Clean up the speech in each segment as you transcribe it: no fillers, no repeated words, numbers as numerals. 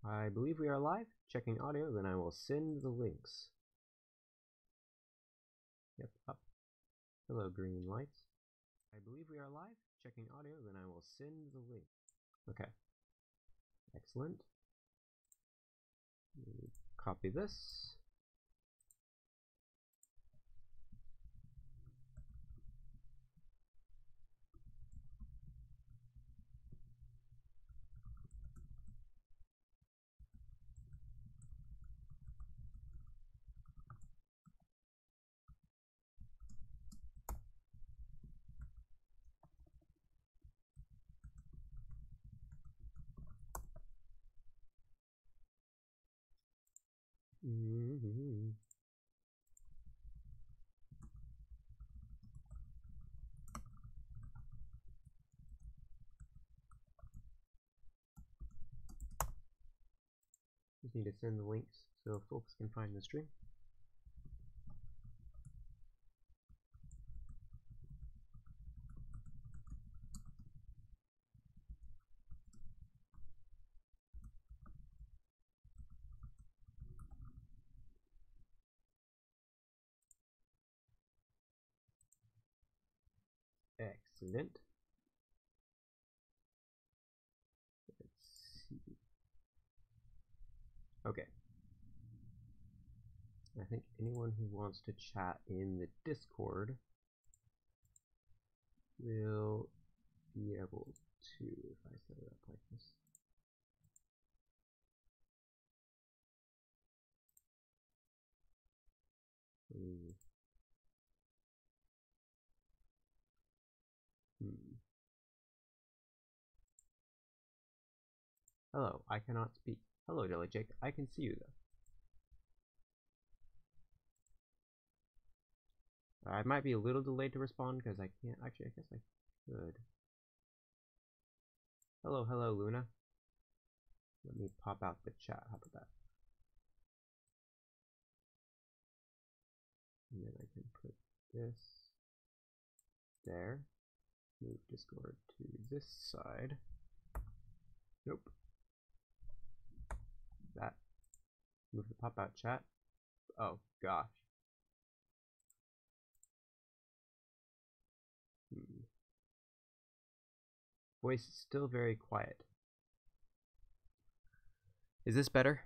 I believe we are live. Checking audio, then I will send the links. Yep, up. Hello, green lights. I believe we are live. Checking audio, then I will send the link. Okay. Excellent. Copy this. Just need to send the links so folks can find the stream. Excellent. Let's see. Okay. I think anyone who wants to chat in the Discord will be able to, if I set it up like this. Hello, I cannot speak. Hello, Jelly Jake. I can see you though. I might be a little delayed to respond because I can't. Actually, I guess I could. Hello, hello, Luna. Let me pop out the chat. How about that? And then I can put this there. Move Discord to this side. Nope. That. Move the pop out chat. Oh gosh. Voice is still very quiet. Is this better?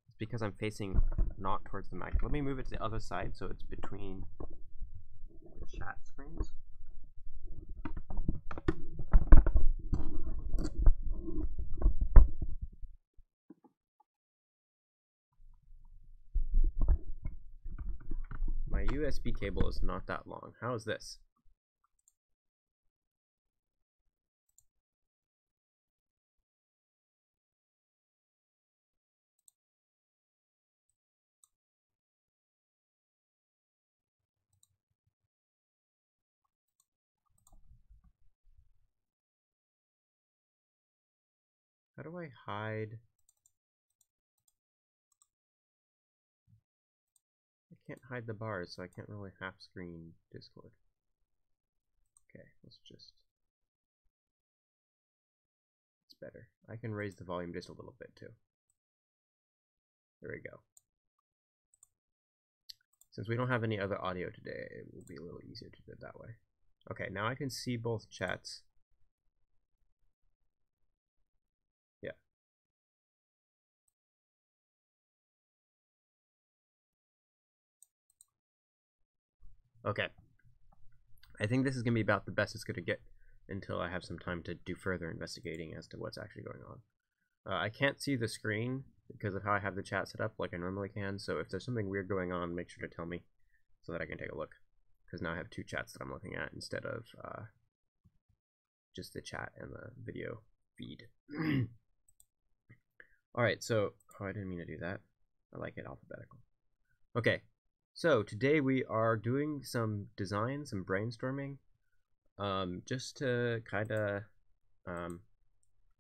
It's because I'm facing not towards the mic. Let me move it to the other side so it's between the chat screens. My USB cable is not that long. How is this? How do I hide? I can't hide the bars, so I can't really half screen Discord. Okay, let's just... It's better. I can raise the volume just a little bit too. There we go. Since we don't have any other audio today, it will be a little easier to do it that way. Okay, now I can see both chats. Yeah. Okay. I think this is going to be about the best it's going to get until I have some time to do further investigating as to what's actually going on. I can't see the screen because of how I have the chat set up like I normally can, so if there's something weird going on, make sure to tell me so that I can take a look. Because now I have two chats that I'm looking at instead of just the chat and the video feed. Alright, so... Oh, I didn't mean to do that. I like it alphabetical. Okay, so today we are doing some design, some brainstorming just to kind of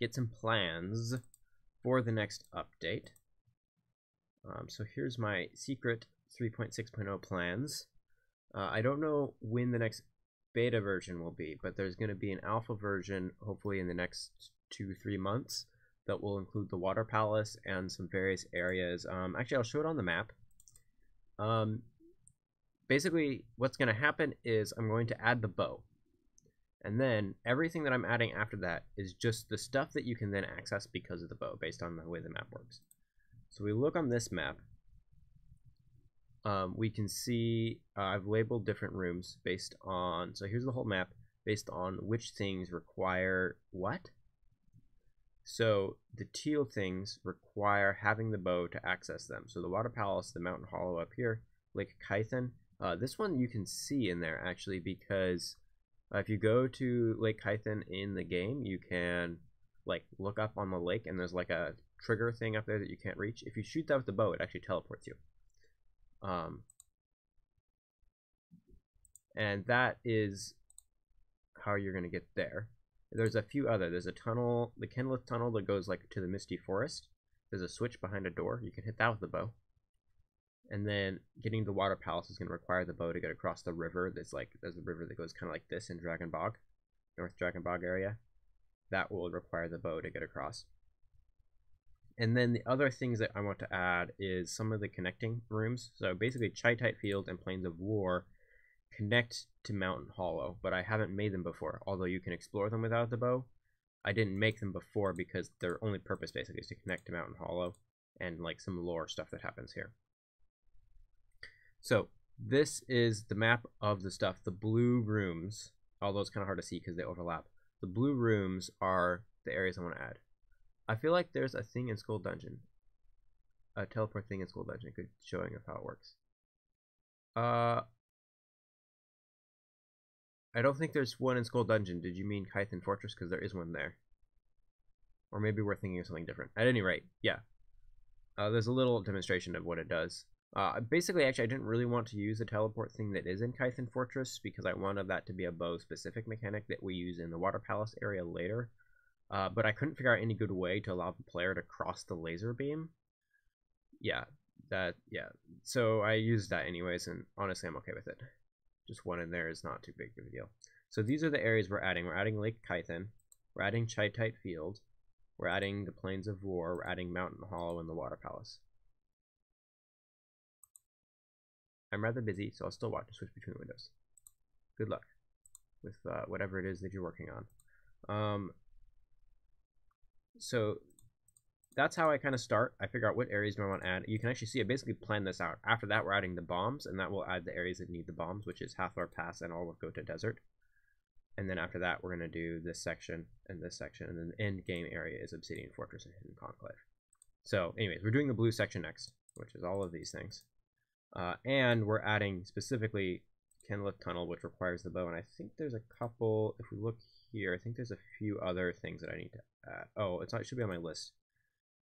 get some plans for the next update. So here's my secret 3.6.0 plans. I don't know when the next beta version will be, but there's going to be an alpha version hopefully in the next 2-3 months that will include the water palace and some various areas. Actually, I'll show it on the map. Basically, what's going to happen is I'm going to add the bow. And then everything that I'm adding after that is just the stuff that you can then access because of the bow, based on the way the map works. So we look on this map. We can see I've labeled different rooms based on, so here's the whole map based on which things require what. So the teal things require having the bow to access them. So the water palace, the mountain hollow up here, Lake Kython. This one you can see in there actually because if you go to Lake Kython in the game, you can like look up on the lake and there's like a trigger thing up there that you can't reach. If you shoot that with the bow, it actually teleports you. And that is how you're going to get there. There's a few other. There's a tunnel, the Kenlith tunnel that goes like to the Misty Forest. There's a switch behind a door. You can hit that with the bow. And then getting the water palace is going to require the bow to get across the river. There's a river that goes kind of like this in Dragon Bog, North Dragon Bog area. That will require the bow to get across. And then the other things that I want to add is some of the connecting rooms. So basically Chaitite Field and Plains of War connect to Mountain Hollow, but I haven't made them before, although you can explore them without the bow. I didn't make them before because their only purpose basically is to connect to Mountain Hollow and like some lore stuff that happens here. So this is the map of the stuff. The blue rooms, although it's kind of hard to see because they overlap. The blue rooms are the areas I want to add. I feel like there's a thing in Skull Dungeon, a teleport thing in Skull Dungeon, good showing of how it works. I don't think there's one in Skull Dungeon. Did you mean Kython Fortress? Because there is one there. Or maybe we're thinking of something different. At any rate, yeah. There's a little demonstration of what it does. Basically, actually, I didn't really want to use the teleport thing that is in Kython Fortress because I wanted that to be a bow-specific mechanic that we use in the Water Palace area later. But I couldn't figure out any good way to allow the player to cross the laser beam. Yeah. So I used that anyways, and honestly, I'm okay with it. Just one in there is not too big of a deal. So these are the areas we're adding. We're adding Lake Kython. We're adding Chaitite Field. We're adding the Plains of War. We're adding Mountain Hollow and the Water Palace. I'm rather busy, so I'll still watch and switch between the windows. Good luck with whatever it is that you're working on. So that's how I kind of start. I figure out what areas do I want to add. You can actually see I basically plan this out. After that, we're adding the bombs, and that will add the areas that need the bombs, which is Hathor Pass and all of Gota Desert. And then after that, we're going to do this section, and then the end game area is Obsidian Fortress and Hidden Conclave. So anyways, we're doing the blue section next, which is all of these things. And we're adding specifically Kenlith Tunnel, which requires the bow. And I think there's a couple, if we look here, I think there's a few other things that I need to add. Oh, it should be on my list.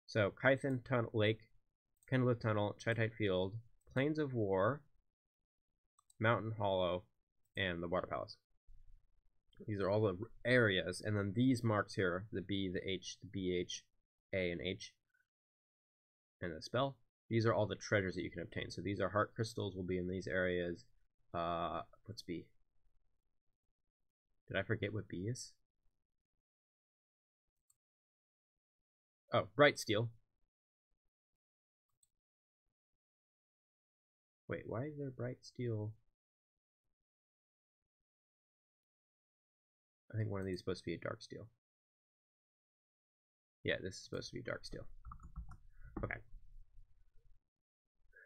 So Kython Tunnel Lake, Kenlith Tunnel, Chaitite Field, Plains of War, Mountain Hollow, and the Water Palace. These are all the areas, and then these marks here, the B, the H, the BH, A, and H, and the spell. These are all the treasures that you can obtain. So these are heart crystals, will be in these areas. What's B? Did I forget what B is? Oh, bright steel. Wait, why is there bright steel? I think one of these is supposed to be a dark steel. Yeah, this is supposed to be dark steel. Okay.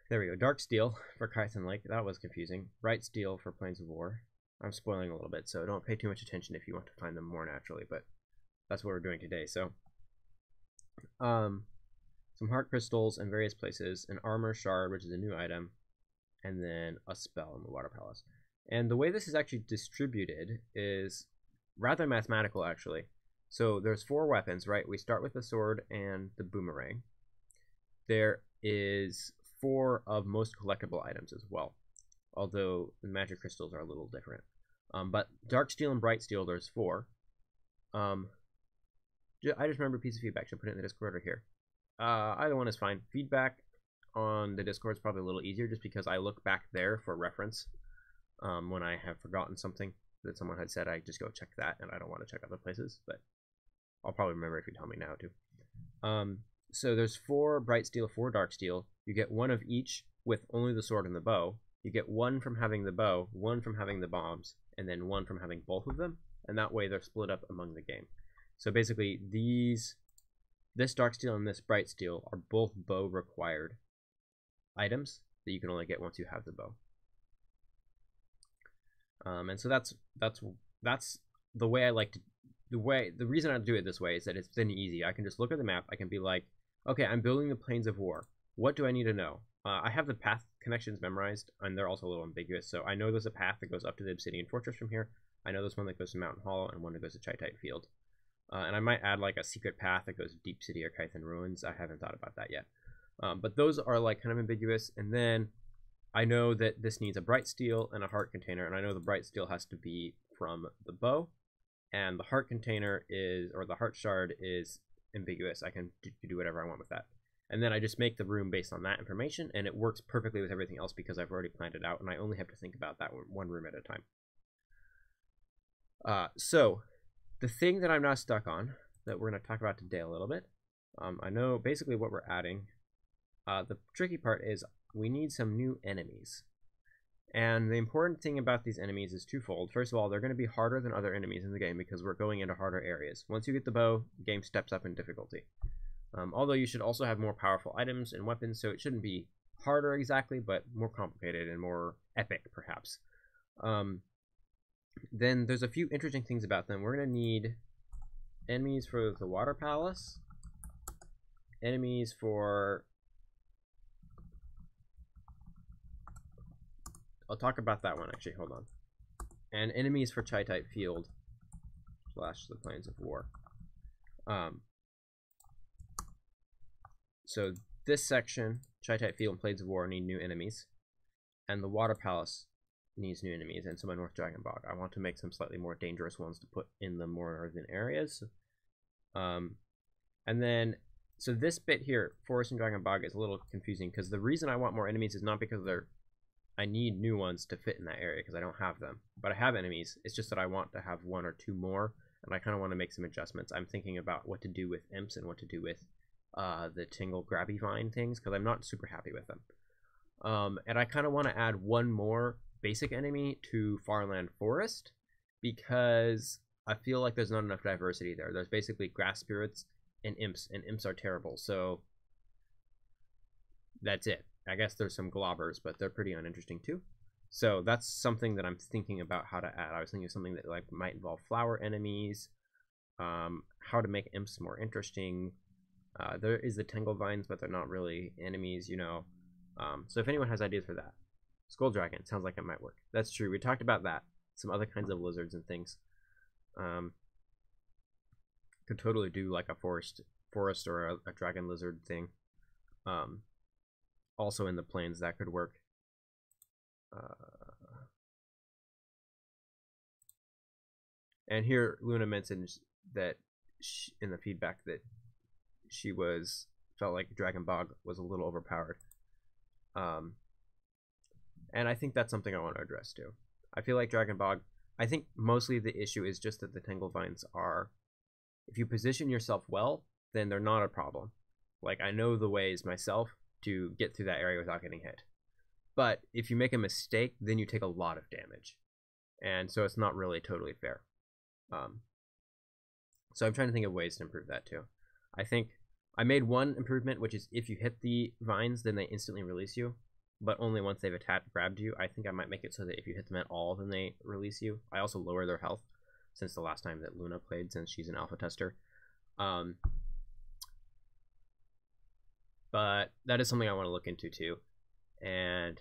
There we go. Dark steel for Kython Lake. That was confusing. Bright steel for Plains of War. I'm spoiling a little bit, so don't pay too much attention if you want to find them more naturally, but that's what we're doing today. So, some heart crystals in various places, an armor shard, which is a new item, and then a spell in the Water Palace. And the way this is actually distributed is rather mathematical, actually. So there's 4 weapons, right? We start with the sword and the boomerang. There is 4 of most collectible items as well, although the magic crystals are a little different. But dark steel and bright steel, there's 4. I just remember a piece of feedback. Should put it in the Discord or here. Either one is fine. Feedback on the Discord is probably a little easier just because I look back there for reference when I have forgotten something that someone had said. I just go check that, and I don't want to check other places, but I'll probably remember if you tell me now too. So there's 4 bright steel, 4 dark steel. You get 1 of each with only the sword and the bow. You get 1 from having the bow, 1 from having the bombs, and then 1 from having both of them. And that way they're split up among the game. So basically this dark steel and this bright steel are both bow required items that you can only get once you have the bow. And so that's the way I like to. The reason I do it this way is that it's thin and easy. I can just look at the map. I can be like, okay, I'm building the Plains of War. What do I need to know? I have the path connections memorized, and they're also a little ambiguous. So I know there's a path that goes up to the Obsidian Fortress from here. I know there's one that goes to Mountain Hollow and one that goes to Chitite Field. And I might add like a secret path that goes to Deep City or Kython Ruins. I haven't thought about that yet. But those are like kind of ambiguous. And then I know that this needs a bright steel and a heart container, and I know the bright steel has to be from the bow, and the heart container is, or the heart shard is ambiguous. I can do whatever I want with that. And then I just make the room based on that information, and it works perfectly with everything else because I've already planned it out, and I only have to think about that one room at a time. So the thing that I'm now stuck on, that we're going to talk about today a little bit, I know basically what we're adding. The tricky part is we need some new enemies. And the important thing about these enemies is twofold. First of all, they're going to be harder than other enemies in the game because we're going into harder areas. Once you get the bow, the game steps up in difficulty. Although you should also have more powerful items and weapons, so it shouldn't be harder exactly, but more complicated and more epic, perhaps. Then there's a few interesting things about them. We're going to need enemies for the Water Palace, enemies for... I'll talk about that one, actually. Hold on. And enemies for Chitite Field / the Plains of War. So this section, Chitite Field and Plains of War, need new enemies. And the Water Palace needs new enemies. And so my North Dragon Bog. I want to make some slightly more dangerous ones to put in the more northern areas. And then, so this bit here, Forest and Dragon Bog, is a little confusing because the reason I want more enemies is not because I need new ones to fit in that area because I don't have them. But I have enemies. It's just that I want to have 1 or 2 more, and I kind of want to make some adjustments. I'm thinking about what to do with imps and what to do with the Tingle Grabby Vine things because I'm not super happy with them. And I kind of want to add 1 more basic enemy to Farland Forest because I feel like there's not enough diversity there. There's basically grass spirits and imps are terrible. So that's it. I guess there's some Clobbers, but they're pretty uninteresting too. So that's something that I'm thinking about how to add. I was thinking of something that like might involve flower enemies, how to make imps more interesting. There is the Tangle Vines, but they're not really enemies, you know. So if anyone has ideas for that, Skull Dragon sounds like it might work. That's true. We talked about that. Some other kinds of lizards and things. Could totally do like a forest or a dragon lizard thing. Also in the plains, that could work. And here Luna mentions that in the feedback that she felt like Dragon Bog was a little overpowered. And I think that's something I want to address too. I feel like Dragon Bog, I think mostly the issue is just that the Tangle Vines are, if you position yourself well, then they're not a problem. Like I know the ways myself to get through that area without getting hit. But if you make a mistake, then you take a lot of damage. And so it's not really totally fair. So I'm trying to think of ways to improve that too. I think I made 1 improvement, which is if you hit the vines, then they instantly release you. But only once they've grabbed you. I think I might make it so that if you hit them at all, then they release you. I also lower their health since the last time that Luna played, since she's an alpha tester. But that is something I want to look into too. And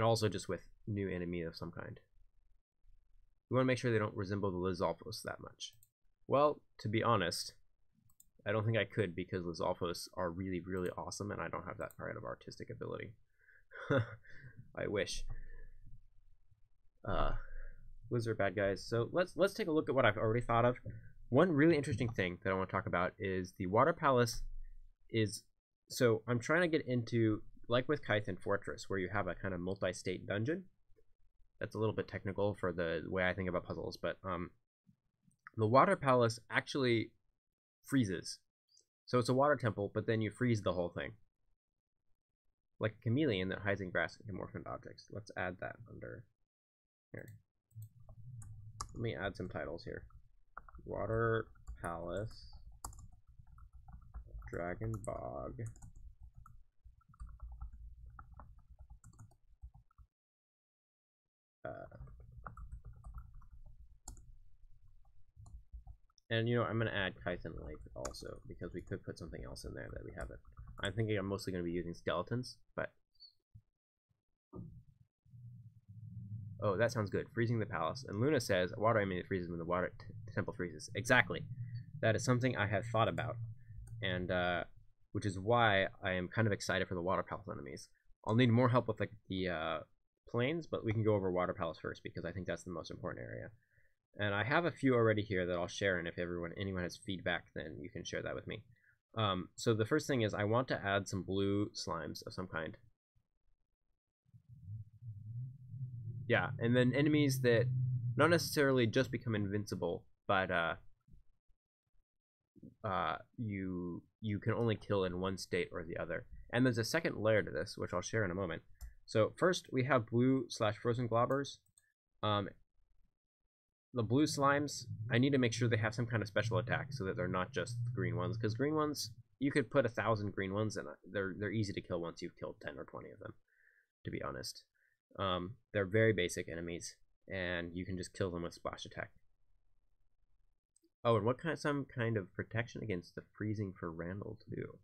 also just with new enemy of some kind. We want to make sure they don't resemble the Lizalfos that much. Well, to be honest, I don't think I could because Lizalfos are really, really awesome and I don't have that kind of artistic ability. I wish. Wizard bad guys. So let's take a look at what I've already thought of. One really interesting thing that I want to talk about is the Water Palace is, so I'm trying to get into, like with Kython Fortress, where you have a kind of multi-state dungeon. That's a little bit technical for the way I think about puzzles, but the Water Palace actually freezes. So it's a water temple, but then you freeze the whole thing. Like a chameleon that hides in grass and can morph into objects. Let's add that under here. Let me add some titles here. Water Palace, Dragon Bog, and you know, I'm going to add Kython Lake also, because we could put something else in there that we haven't. I'm thinking I'm mostly going to be using skeletons, but oh, that sounds good. Freezing the palace. And Luna says, water enemy freezes when the water temple freezes. Exactly. That is something I have thought about, and which is why I am kind of excited for the water palace enemies. I'll need more help with like the plains, but we can go over water palace first because I think that's the most important area. And I have a few already here that I'll share, and if anyone has feedback, then you can share that with me. So the first thing is I want to add some blue slimes of some kind. Yeah, and then enemies that not necessarily just become invincible, but you can only kill in one state or the other. And there's a second layer to this, which I'll share in a moment. So first we have blue/frozen Clobbers. The blue slimes, I need to make sure they have some kind of special attack so that they're not just green ones, because green ones, you could put 1,000 green ones and they're easy to kill once you've killed 10 or 20 of them, to be honest. They're very basic enemies, and you can just kill them with splash attack. Oh, and some kind of protection against the freezing for Randall too.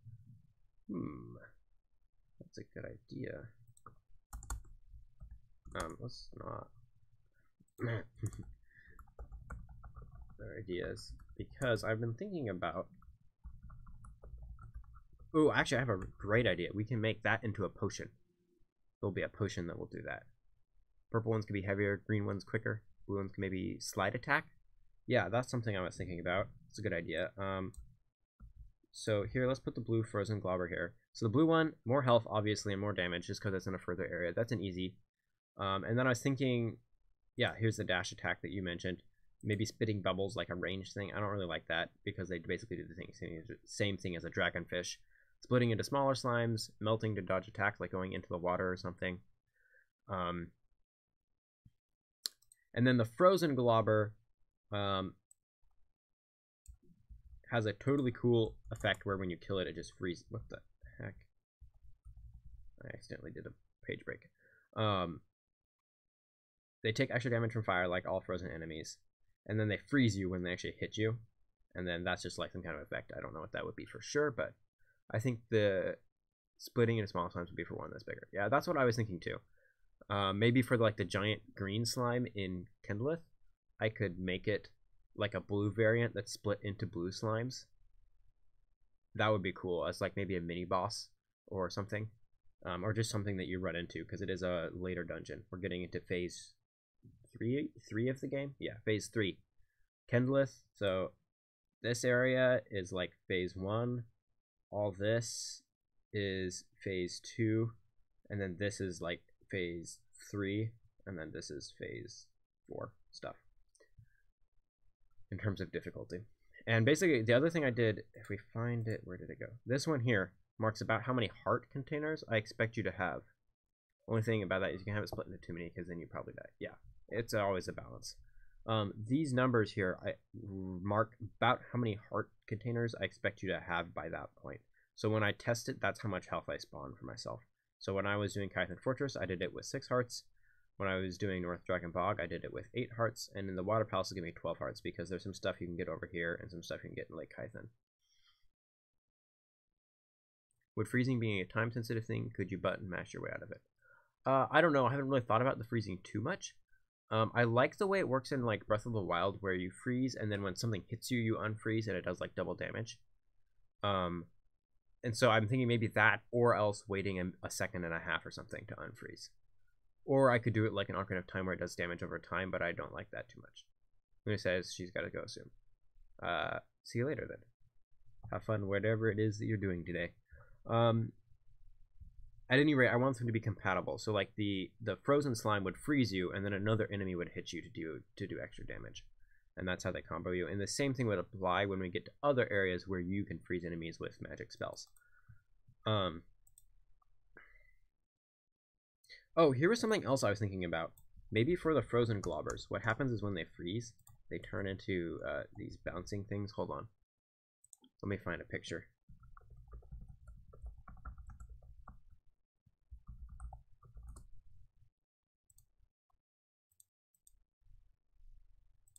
That's a good idea. Let's not. Other ideas, because I've been thinking about. Oh, actually, I have a great idea. We can make that into a potion. There'll be a potion that will do that. Purple ones can be heavier, green ones quicker, blue ones can maybe slide attack. Yeah, that's something I was thinking about. It's a good idea. So here, let's put the blue frozen Clobber here. So the blue one, more health, obviously, and more damage, just because it's in a further area. That's an easy. And then I was thinking, yeah, here's the dash attack that you mentioned. Maybe spitting bubbles like a ranged thing. I don't really like that because they basically do the same thing as a dragonfish. Splitting into smaller slimes, melting to dodge attacks like going into the water or something. And then the frozen Globber has a totally cool effect where when you kill it, it just freezes. What the heck? I accidentally did a page break. They take extra damage from fire like all frozen enemies. And then they freeze you when they actually hit you. And then that's just like some kind of effect. I don't know what that would be for sure, but I think the splitting into small slimes would be for one that's bigger. Yeah, that's what I was thinking too. Maybe for like the giant green slime in Kindleth, I could make it like a blue variant that's split into blue slimes. That would be cool as like maybe a mini boss or something. Or just something that you run into because it is a later dungeon. We're getting into phase three of the game. Yeah, phase 3. Kindleth. So this area is like phase 1. All this is phase 2, and then this is like phase 3, and then this is phase 4 stuff in terms of difficulty. And basically the other thing I did, if we find it, where did it go? This one here marks about how many heart containers I expect you to have. Only thing about that is you can have it split into too many because then you probably die. Yeah, it's always a balance. These numbers here, I mark about how many heart containers I expect you to have by that point. So when I test it, that's how much health I spawn for myself. So when I was doing Kython Fortress, I did it with 6 hearts. When I was doing North Dragon Bog, I did it with 8 hearts. And in the Water Palace, it gave me 12 hearts because there's some stuff you can get over here and some stuff you can get in Lake Kython. Would freezing being a time-sensitive thing, could you button mash your way out of it? I don't know. I haven't really thought about the freezing too much. I like the way it works in like Breath of the Wild, where you freeze and then when something hits you, you unfreeze and it does like double damage. And so I'm thinking maybe that, or else waiting a second and a half or something to unfreeze. Or I could do it like an Ocarina of Time where it does damage over time, but I don't like that too much. Luna says she's got to go soon. See you later then. Have fun whatever it is that you're doing today. At any rate, I want them to be compatible. So like the frozen slime would freeze you, and then another enemy would hit you to do extra damage, and that's how they combo you. And the same thing would apply when we get to other areas where you can freeze enemies with magic spells. Oh, here was something else I was thinking about. Maybe for the frozen Clobbers, what happens is when they freeze, they turn into these bouncing things. Hold on. Let me find a picture.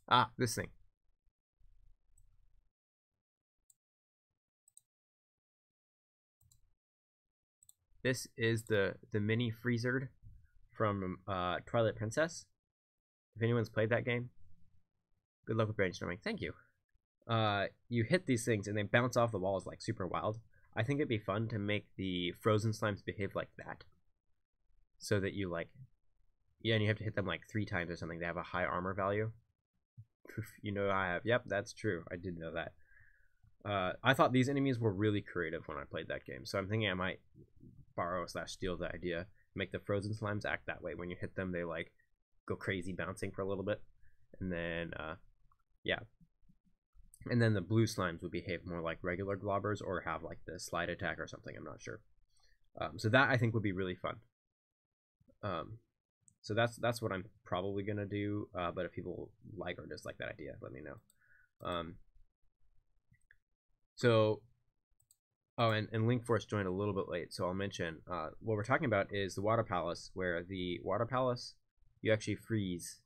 Ah, this thing. This is the mini freezer from Twilight Princess. If anyone's played that game, good luck with brainstorming. Thank you. You hit these things and they bounce off the walls like super wild. I think it'd be fun to make the frozen slimes behave like that. So that you like, yeah, and you have to hit them like 3 times or something. They have a high armor value. You know I have. Yep, that's true. I did know that. I thought these enemies were really creative when I played that game. So I'm thinking I might borrow / steal the idea. Make the frozen slimes act that way. When you hit them, they like go crazy bouncing for a little bit. And then, yeah. And then the blue slimes would behave more like regular Clobbers or have like the slide attack or something. I'm not sure. So that I think would be really fun. So that's what I'm probably gonna do. But if people like or dislike that idea, let me know. Oh, and Link Force joined a little bit late, so I'll mention what we're talking about is the Water Palace, where the Water Palace you actually freeze.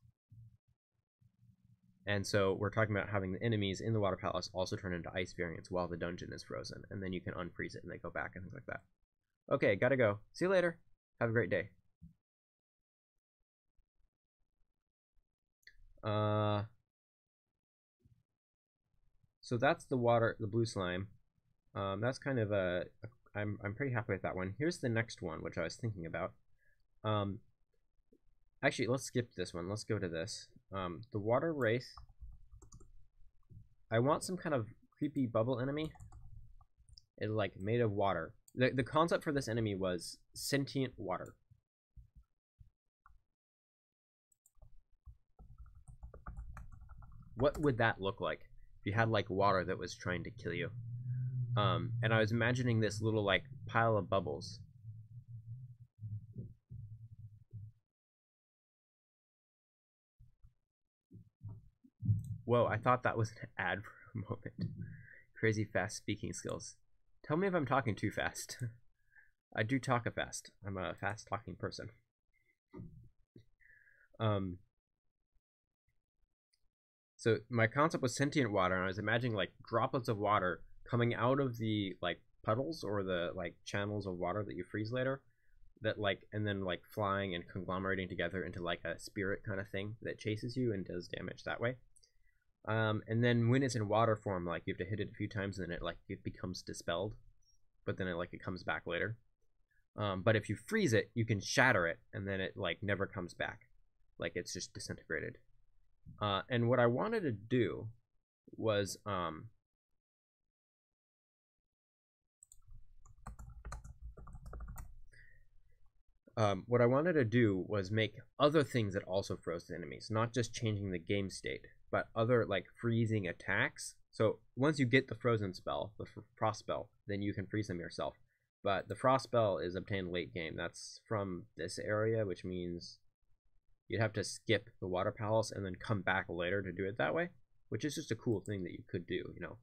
And so we're talking about having the enemies in the Water Palace also turn into ice variants while the dungeon is frozen, and then you can unfreeze it and they go back and things like that. Okay, gotta go. See you later. Have a great day. So that's the blue slime. That's kind of I'm pretty happy with that one. Here's the next one, which I was thinking about. Actually, let's skip this one. Let's go to this. The water wraith. I want some kind of creepy bubble enemy. It's like made of water. The concept for this enemy was sentient water. What would that look like if you had like water that was trying to kill you? And I was imagining this little like pile of bubbles. Whoa, I thought that was an ad for a moment. Crazy fast speaking skills. Tell me if I'm talking too fast. I do talk fast. I'm a fast talking person. So my concept was sentient water, and I was imagining like droplets of water coming out of the like puddles or the like channels of water that you freeze later, that like, and then like flying and conglomerating together into like a spirit kind of thing that chases you and does damage that way. And then when it's in water form, like you have to hit it a few times and then it becomes dispelled, but then it comes back later. But if you freeze it, you can shatter it and then it like never comes back, like it's just disintegrated. And what I wanted to do was make other things that also froze the enemies, not just changing the game state, but other like freezing attacks. So once you get the frozen spell, the frost spell, then you can freeze them yourself. But the frost spell is obtained late game. That's from this area, which means you'd have to skip the water palace and then come back later to do it that way, which is just a cool thing that you could do, you know.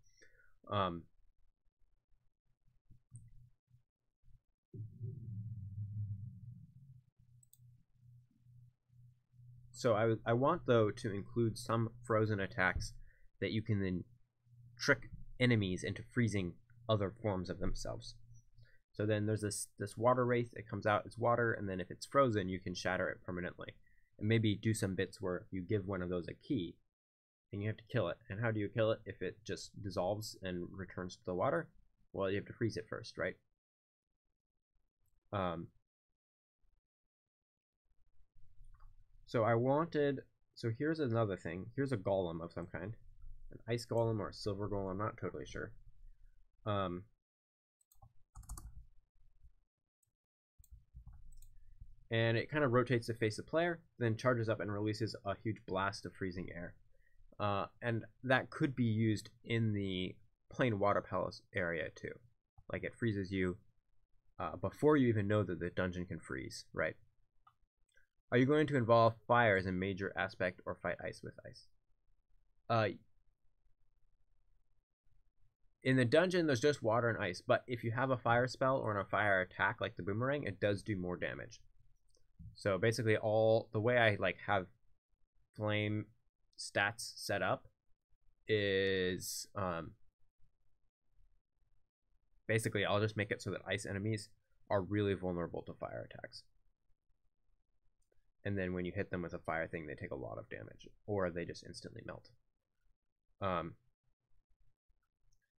So I want, though, to include some frozen attacks that you can then trick enemies into freezing other forms of themselves. So then there's this water wraith. It comes out as water, and then if it's frozen, you can shatter it permanently. And maybe do some bits where you give one of those a key, and you have to kill it. And how do you kill it if it just dissolves and returns to the water? Well, you have to freeze it first, right? So I wanted, so here's another thing. Here's a golem of some kind. An ice golem or a silver golem, I'm not totally sure. And it kind of rotates to face the player, then charges up and releases a huge blast of freezing air. And that could be used in the plain water palace area too. Like it freezes you before you even know that the dungeon can freeze, right? Are you going to involve fire as a major aspect or fight ice with ice? In the dungeon, there's just water and ice, but if you have a fire spell or a fire attack like the boomerang, it does do more damage. So basically the way I like have flame stats set up is basically I'll just make it so that ice enemies are really vulnerable to fire attacks. And then when you hit them with a fire thing, they take a lot of damage, or they just instantly melt.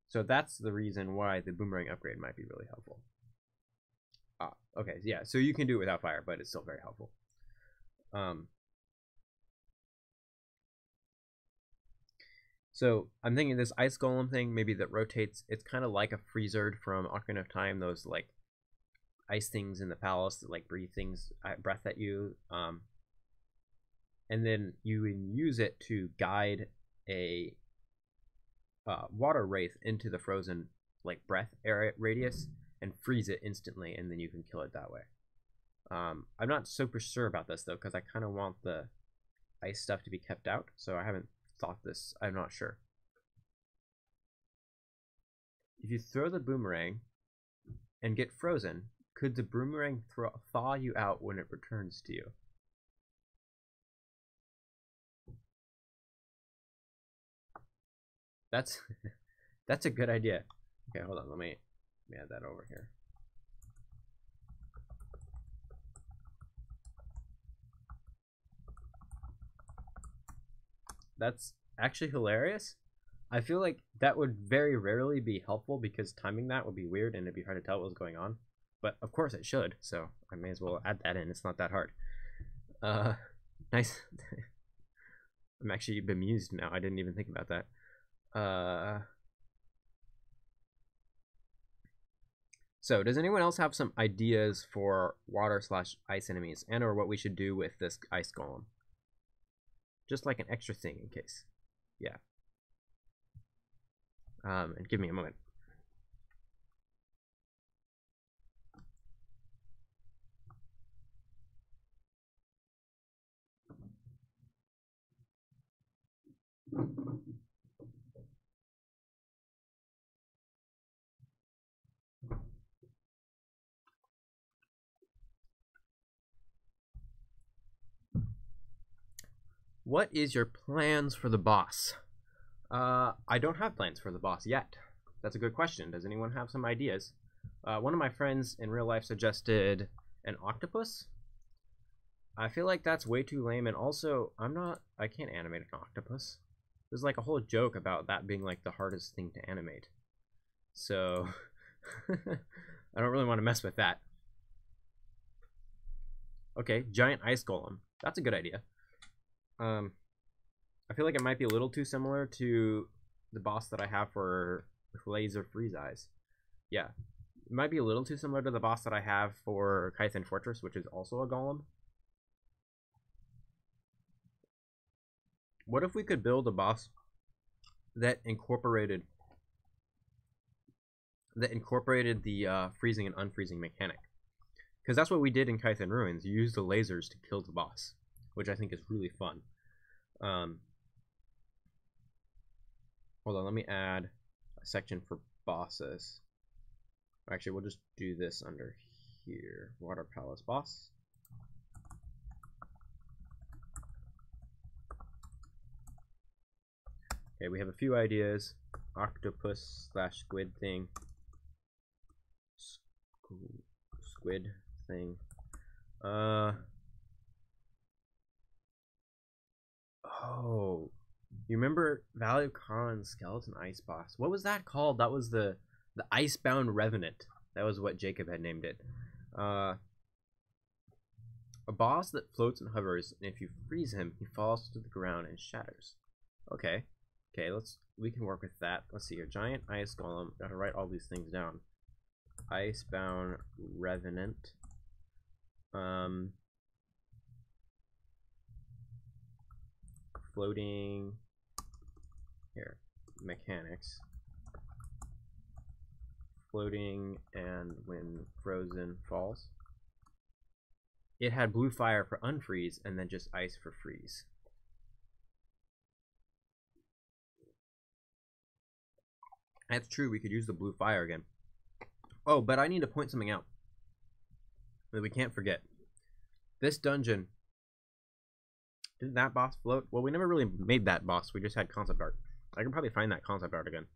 So that's the reason why the boomerang upgrade might be really helpful. Okay, yeah, so you can do it without fire, but it's still very helpful. So I'm thinking this ice golem thing, maybe that rotates. It's kind of like a freezer from Ocarina of Time, those like ice things in the palace that like breathe breath at you. And then you can use it to guide a water wraith into the frozen like breath area radius and freeze it instantly, and then you can kill it that way. I'm not super sure about this though, because I kind of want the ice stuff to be kept out, so I haven't thought this. I'm not sure. If you throw the boomerang and get frozen, could the boomerang thaw you out when it returns to you? That's that's a good idea. Okay, hold on. Let me add that over here. That's actually hilarious. I feel like that would very rarely be helpful because timing that would be weird and it'd be hard to tell what was going on. But of course it should, so I may as well add that in. It's not that hard. Nice. I'm actually bemused now. I didn't even think about that. So does anyone else have some ideas for water/ice enemies and or what we should do with this ice golem? Just like an extra thing in case. Yeah. And give me a moment. What is your plans for the boss? I don't have plans for the boss yet. That's a good question. Does anyone have some ideas? One of my friends in real life suggested an octopus. I feel like that's way too lame, and also I can't animate an octopus. There's like a whole joke about that being like the hardest thing to animate. So I don't really want to mess with that. Okay, giant ice golem. That's a good idea. I feel like it might be a little too similar to the boss that I have for laser freeze eyes. Yeah, it might be a little too similar to the boss that I have for Kython Fortress, which is also a golem. What if we could build a boss that incorporated the freezing and unfreezing mechanic? Because that's what we did in Kython Ruins. You used the lasers to kill the boss, which I think is really fun. Hold on, let me add a section for bosses. Actually, we'll just do this under here. Water Palace boss. Okay, we have a few ideas. Octopus/squid thing. Squid thing. Oh, you remember Valley of Khan's skeleton ice boss? What was that called? That was the Icebound Revenant. That was what Jacob had named it. A boss that floats and hovers, and if you freeze him, he falls to the ground and shatters. Okay. Okay, we can work with that. Let's see here. Giant ice golem. Gotta write all these things down. Icebound revenant. Floating here. Mechanics. Floating and when frozen falls. It had blue fire for unfreeze and then just ice for freeze. That's true, we could use the blue fire again. Oh, but I need to point something out that we can't forget. This dungeon, didn't that boss float? Well, we never really made that boss, we just had concept art. I can probably find that concept art again.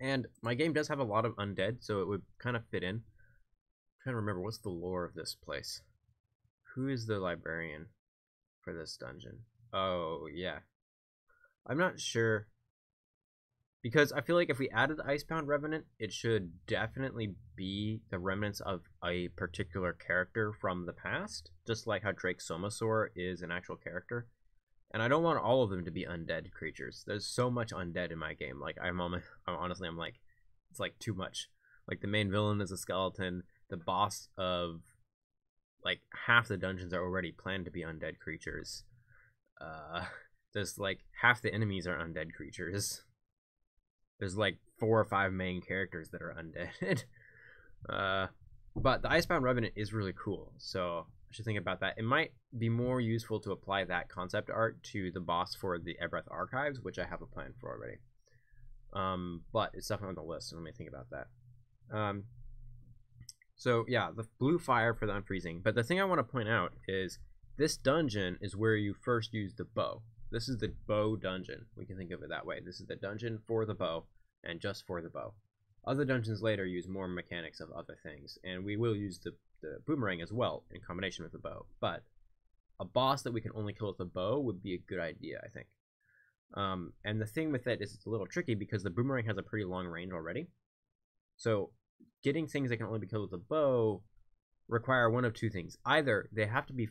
And my game does have a lot of undead, so it would kind of fit in. I'm trying to remember, what's the lore of this place? Who is the librarian for this dungeon? Oh, yeah. I'm not sure. Because I feel like if we added the Icebound Revenant, it should definitely be the remnants of a particular character from the past. Just like how Drake Somasaur is an actual character. And I don't want all of them to be undead creatures. There's so much undead in my game. Like, honestly, I'm like, it's like too much. Like, the main villain is a skeleton. The boss of, like, half the dungeons are already planned to be undead creatures. There's, like, half the enemies are undead creatures. There's, like, 4 or 5 main characters that are undead. But the Icebound Revenant is really cool, so I should think about that. It might be more useful to apply that concept art to the boss for the Ebreth Archives, which I have a plan for already. But it's definitely on the list, so let me think about that. So yeah, the blue fire for the unfreezing. But the thing I want to point out is this dungeon is where you first use the bow. This is the bow dungeon. We can think of it that way. This is the dungeon for the bow and just for the bow. Other dungeons later use more mechanics of other things, and we will use the boomerang as well in combination with the bow. But a boss that we can only kill with the bow would be a good idea, I think. And the thing with it is it's a little tricky because the boomerang has a pretty long range already. So getting things that can only be killed with a bow require one of two things. Either they have to be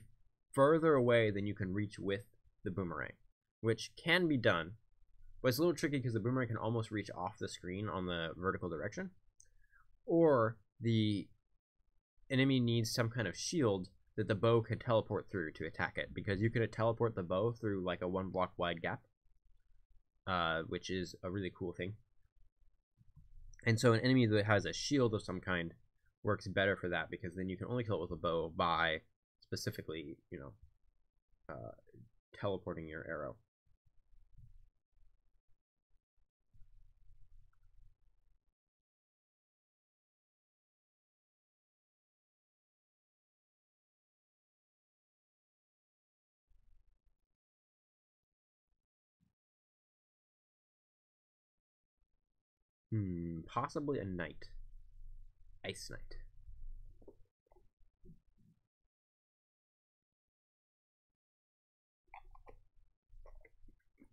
further away than you can reach with the boomerang, which can be done, but it's a little tricky because the boomerang can almost reach off the screen on the vertical direction, or the enemy needs some kind of shield that the bow can teleport through to attack it, because you can teleport the bow through like a 1 block wide gap, which is a really cool thing. And so an enemy that has a shield of some kind works better for that, because then you can only kill it with a bow by specifically, you know, teleporting your arrow. Possibly a knight. Ice knight.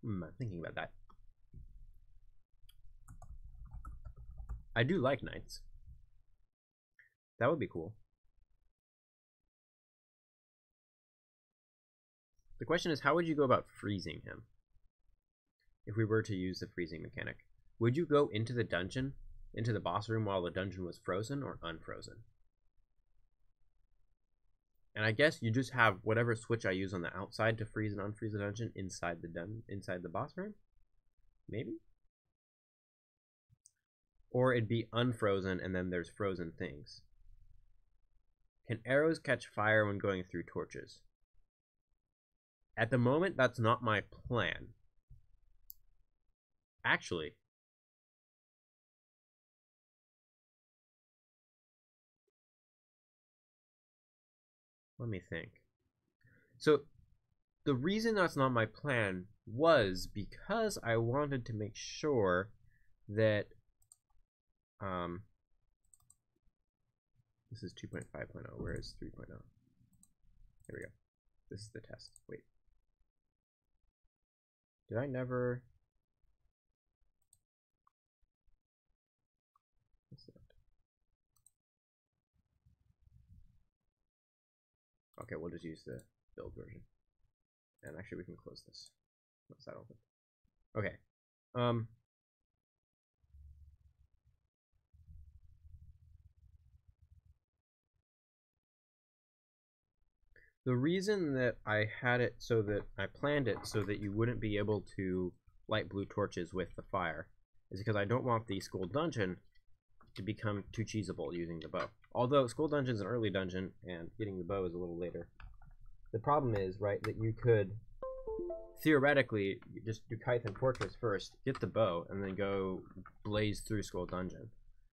I'm thinking about that. I do like knights. That would be cool. The question is, how would you go about freezing him? If we were to use the freezing mechanic. Would you go into the dungeon, into the boss room while the dungeon was frozen or unfrozen? And I guess you just have whatever switch I use on the outside to freeze and unfreeze the dungeon inside the boss room? Maybe? Or it'd be unfrozen and then there's frozen things. Can arrows catch fire when going through torches? At the moment, that's not my plan. Actually, let me think. So the reason that's not my plan was because I wanted to make sure that this is 2.5.0. Where is 3.0? Here we go. This is the test. Wait. Did I never... What's that? Okay, we'll just use the build version. And actually, we can close this. What's that open? Okay. The reason that I had it so that I planned it so that you wouldn't be able to light blue torches with the fire is because I don't want the school dungeon to become too cheesable using the bow. Although school dungeon is an early dungeon and getting the bow is a little later. The problem is, right, that you could theoretically just do Kython Fortress first, get the bow, and then go blaze through school dungeon,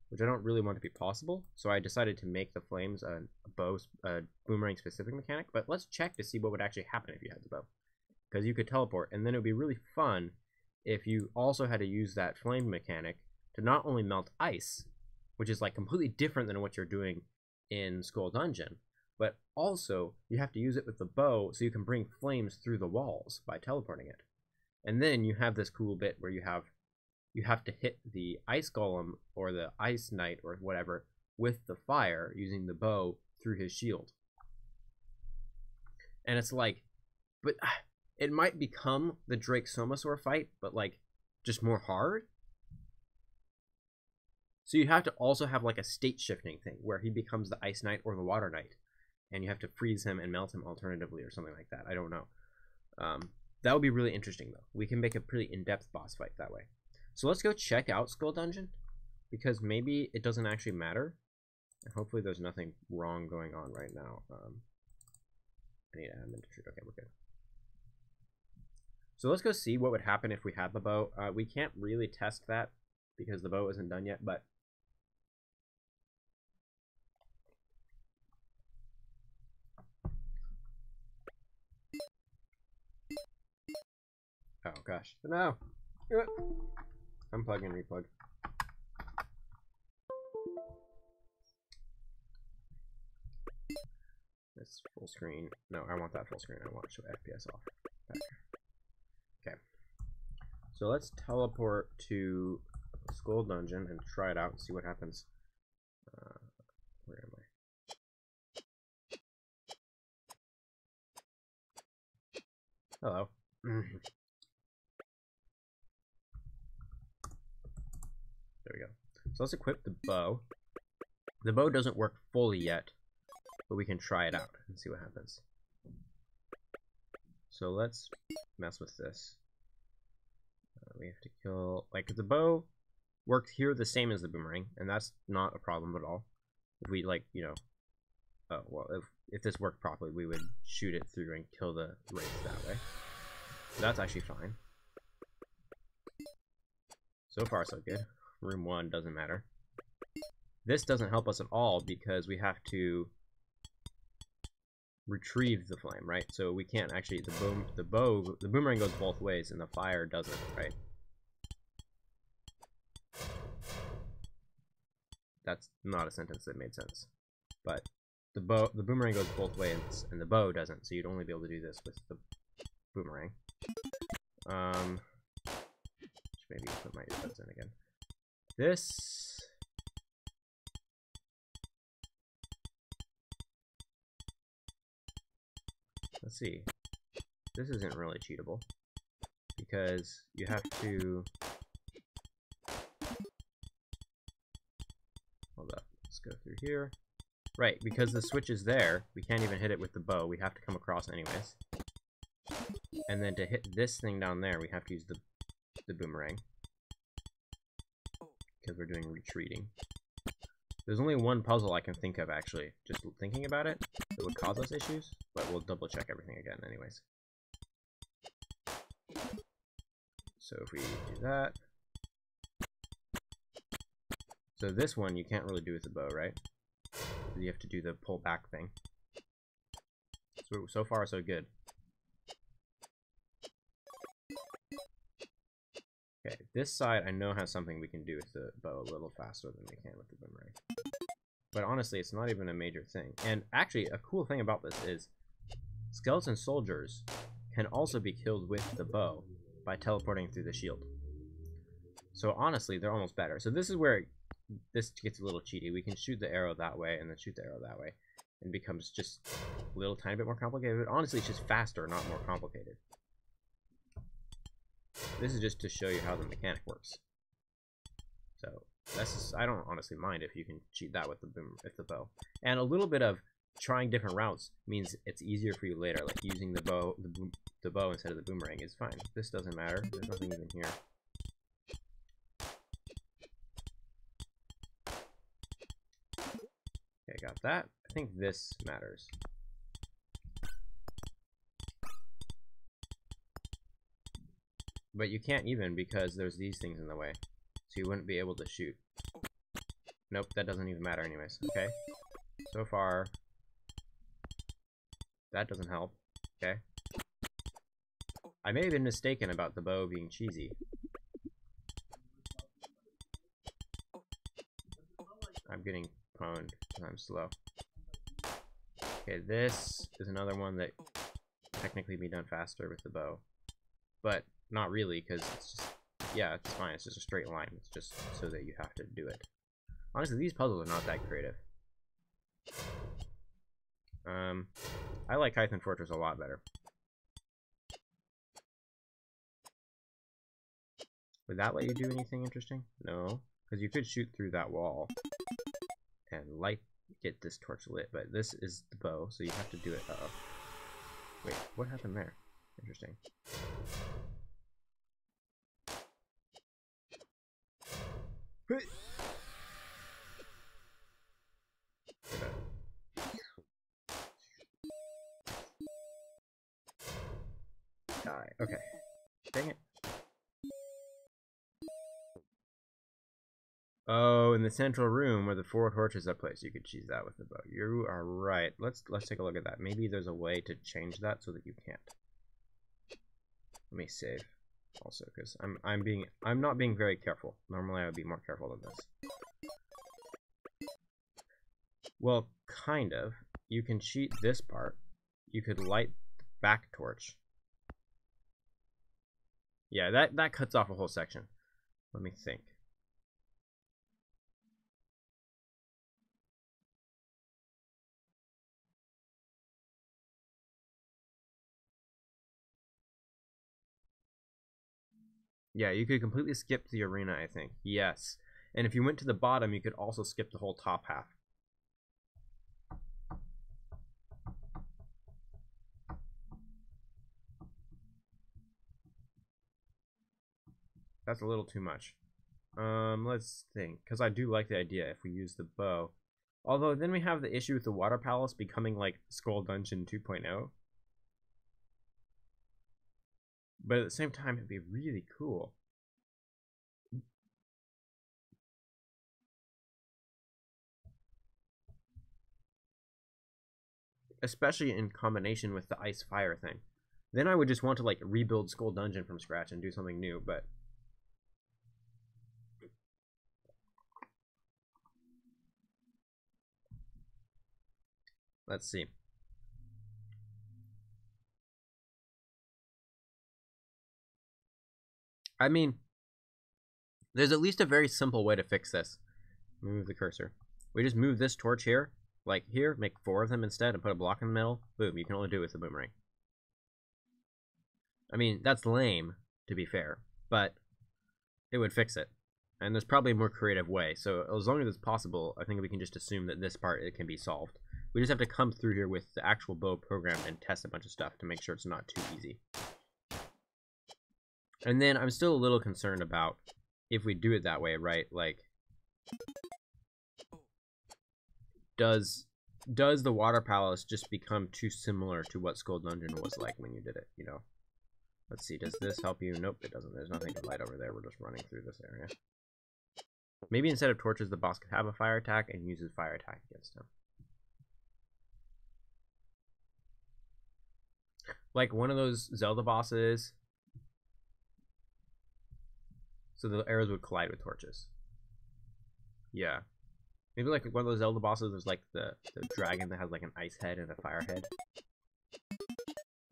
which I don't really want to be possible. So I decided to make the flames a boomerang specific mechanic. But let's check to see what would actually happen if you had the bow, because you could teleport, and then it would be really fun if you also had to use that flame mechanic to not only melt ice, which is like completely different than what you're doing in Skull Dungeon, but also you have to use it with the bow so you can bring flames through the walls by teleporting it. And then you have this cool bit where you have to hit the ice golem or the ice knight or whatever with the fire using the bow through his shield. And it's like, but it might become the Drake Somasaur fight, but like just more hard. So you have to also have like a state shifting thing where he becomes the Ice Knight or the Water Knight, and you have to freeze him and melt him alternatively or something like that. I don't know. That would be really interesting though. We can make a pretty in-depth boss fight that way. So let's go check out Skull Dungeon, because maybe it doesn't actually matter. And hopefully there's nothing wrong going on right now. I need to add inventory. Okay, we're good. So let's go see what would happen if we had the bow. We can't really test that because the bow isn't done yet, but oh gosh, no! Unplug and replug. That's full screen. No, I want that full screen. I want to show FPS off. Okay. So let's teleport to Skull Dungeon and try it out and see what happens. Where am I? Hello. There we go. So let's equip the bow. The bow doesn't work fully yet, but we can try it out and see what happens. So let's mess with this. We have to kill, like, the bow worked here the same as the boomerang, and that's not a problem at all. If we, like, you know, well, if this worked properly, we would shoot it through and kill the wraiths that way. So that's actually fine. So far, so good. Room 1 doesn't matter. This doesn't help us at all because we have to retrieve the flame, right? So we can't actually, the boomerang goes both ways and the fire doesn't, right? That's not a sentence that made sense. But the boomerang goes both ways and the bow doesn't, so you'd only be able to do this with the boomerang. Maybe put my earbuds in again. This let's see. This isn't really cheatable because you have to hold up. Let's go through here. Right, because the switch is there, we can't even hit it with the bow. We have to come across anyways. And then to hit this thing down there, we have to use the boomerang because we're doing retreating. There's only one puzzle I can think of, actually, just thinking about it, that would cause us issues, but we'll double check everything again anyways. So if we do that. So this one you can't really do with the bow, right? You have to do the pull back thing. So far so good. Okay, this side I know has something we can do with the bow a little faster than we can with the boomerang. But honestly, it's not even a major thing. And actually, a cool thing about this is skeleton soldiers can also be killed with the bow by teleporting through the shield. So honestly, they're almost better. So this is where this gets a little cheaty. We can shoot the arrow that way and then shoot the arrow that way. And it becomes just a little tiny bit more complicated, but honestly it's just faster, not more complicated. This is just to show you how the mechanic works. So that's just, I don't honestly mind if you can cheat that with the bow. And a little bit of trying different routes means it's easier for you later, like using the bow instead of the boomerang is fine. This doesn't matter. There's nothing even here. Okay, got that. I think this matters. But you can't even because there's these things in the way. So you wouldn't be able to shoot. Nope, that doesn't even matter anyways. Okay. So far, that doesn't help. Okay. I may have been mistaken about the bow being cheesy. I'm getting pwned because I'm slow. Okay, this is another one that technically be done faster with the bow. But not really, because it's just, yeah, it's fine. It's just a straight line. It's just so that you have to do it. Honestly, these puzzles are not that creative. I like Hythen Fortress a lot better. Would that let you do anything interesting? No, because you could shoot through that wall and get this torch lit, but this is the bow, so you have to do it. Uh-oh. Wait, what happened there? Interesting. Die. Okay. Dang it. Oh, in the central room where the 4 torches are placed, you could cheese that with the bow. You are right. Let's take a look at that. Maybe there's a way to change that so that you can't. Let me save also, because I'm not being very careful. Normally I would be more careful than this. Well, kind of. You can cheat this part. You could light the back torch. Yeah, that cuts off a whole section. Let me think. Yeah, you could completely skip the arena, I think. Yes. And if you went to the bottom, you could also skip the whole top half. That's a little too much. Let's think. Because I do like the idea if we use the bow. Although then we have the issue with the Water Palace becoming like Skull Dungeon 2.0. But at the same time, it'd be really cool. Especially in combination with the ice fire thing. Then I would just want to like rebuild Skull Dungeon from scratch and do something new, but let's see. I mean, there's at least a very simple way to fix this. Move the cursor. We just move this torch here, like here, make 4 of them instead, and put a block in the middle. Boom, you can only do it with the boomerang. I mean, that's lame, to be fair, but it would fix it. And there's probably a more creative way, so as long as it's possible, I think we can just assume that this part, it can be solved. We just have to come through here with the actual bow program and test a bunch of stuff to make sure it's not too easy. And then I'm still a little concerned about if we do it that way, right? Like, does the Water Palace just become too similar to what Skull Dungeon was like when you did it, you know? Let's see, does this help you? Nope, it doesn't. There's nothing to light over there. We're just running through this area. Maybe instead of torches, the boss could have a fire attack and uses fire attack against him. Like one of those Zelda bosses. So the arrows would collide with torches. Yeah. Maybe like one of those Zelda bosses, there's like the dragon that has like an ice head and a fire head.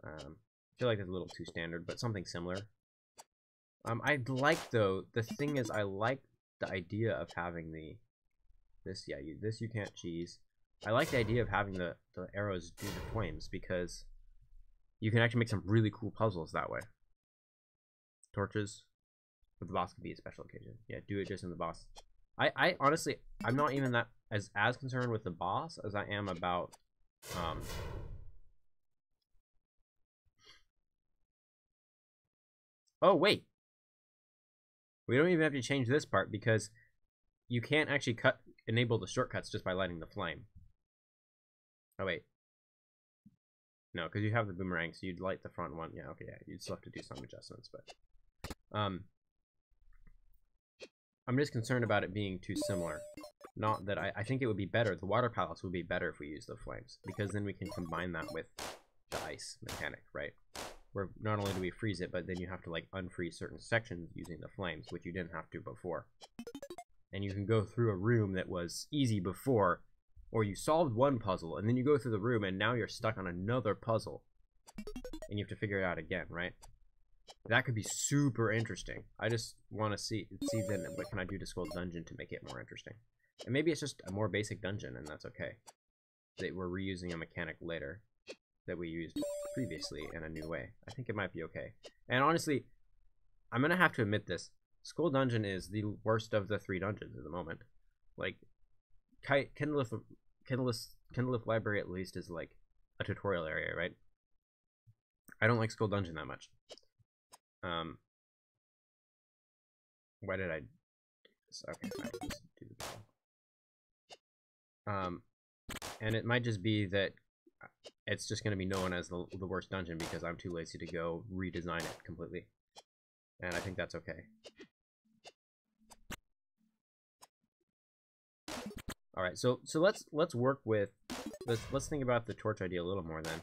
I feel like it's a little too standard, but something similar. I'd like, though, the thing is I like the idea of having this, yeah, this you can't cheese. I like the idea of having the arrows do the flames because you can actually make some really cool puzzles that way. Torches. But the boss could be a special occasion. Yeah, do it just in the boss. I honestly, I'm not even that as concerned with the boss as I am about oh wait, we don't even have to change this part because you can't actually enable the shortcuts just by lighting the flame. Oh wait, no, because you have the boomerang, so you'd light the front one. Yeah, okay, yeah, you'd still have to do some adjustments, but I'm just concerned about it being too similar. Not that I think it would be better. The water palace would be better if we use the flames, because then we can combine that with the ice mechanic, right? Where not only do we freeze it, but then you have to like unfreeze certain sections using the flames, which you didn't have to before. And you can go through a room that was easy before, or you solved one puzzle, and then you go through the room, and now you're stuck on another puzzle, and you have to figure it out again, right? That could be super interesting. I just want to see then what can I do to Skull Dungeon to make it more interesting. And maybe it's just a more basic dungeon, and that's okay. That we're reusing a mechanic later that we used previously in a new way. I think it might be okay. And honestly, I'm gonna have to admit this. Skull Dungeon is the worst of the 3 dungeons at the moment. Like, Kindleth Library at least is like a tutorial area, right? I don't like Skull Dungeon that much. Why did I do this? Okay, fine, just do the bell. And it might just be that it's just going to be known as the worst dungeon because I'm too lazy to go redesign it completely. And I think that's okay. Alright, so let's work with let's think about the torch idea a little more then.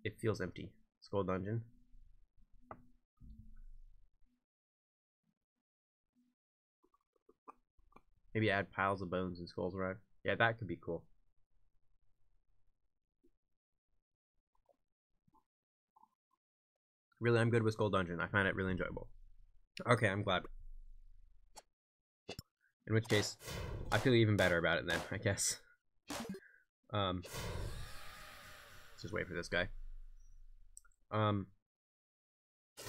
It feels empty. Skull Dungeon. Maybe add piles of bones and skulls around. Yeah, that could be cool. Really, I'm good with Skull Dungeon. I find it really enjoyable. Okay, I'm glad. In which case, I feel even better about it then, I guess. Let's just wait for this guy. I'm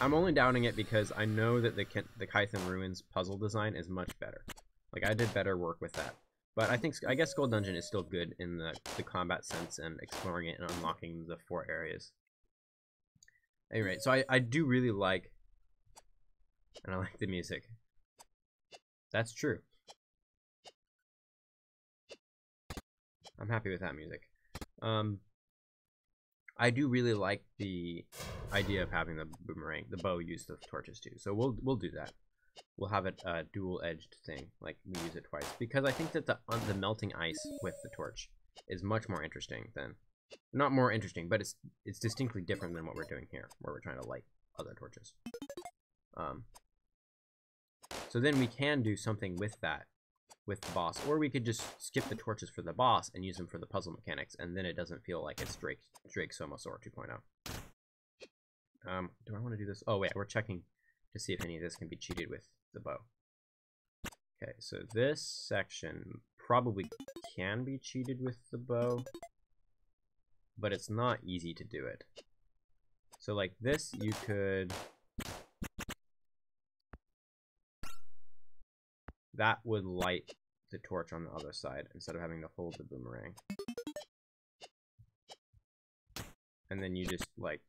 only doubting it because I know that the Kython Ruins puzzle design is much better. Like, I did better work with that. But I guess Skull Dungeon is still good in the combat sense and exploring it and unlocking the 4 areas. Anyway, so I do really like, and I like the music. That's true. I'm happy with that music. I do really like the idea of having the boomerang, the bow use the torches too. So we'll do that. We'll have it a dual-edged thing, like we use it twice, because I think that the melting ice with the torch is much more interesting than, not more interesting, but it's distinctly different than what we're doing here, where we're trying to light other torches. So then we can do something with that, with the boss, or we could just skip the torches for the boss and use them for the puzzle mechanics, and then it doesn't feel like it's Drake Somosaur 2.0. Do I want to do this? Oh wait, we're checking to see if any of this can be cheated with the bow. Okay, so this section probably can be cheated with the bow, but it's not easy to do it. So like this, you could... That would light the torch on the other side instead of having to hold the boomerang. And then you just like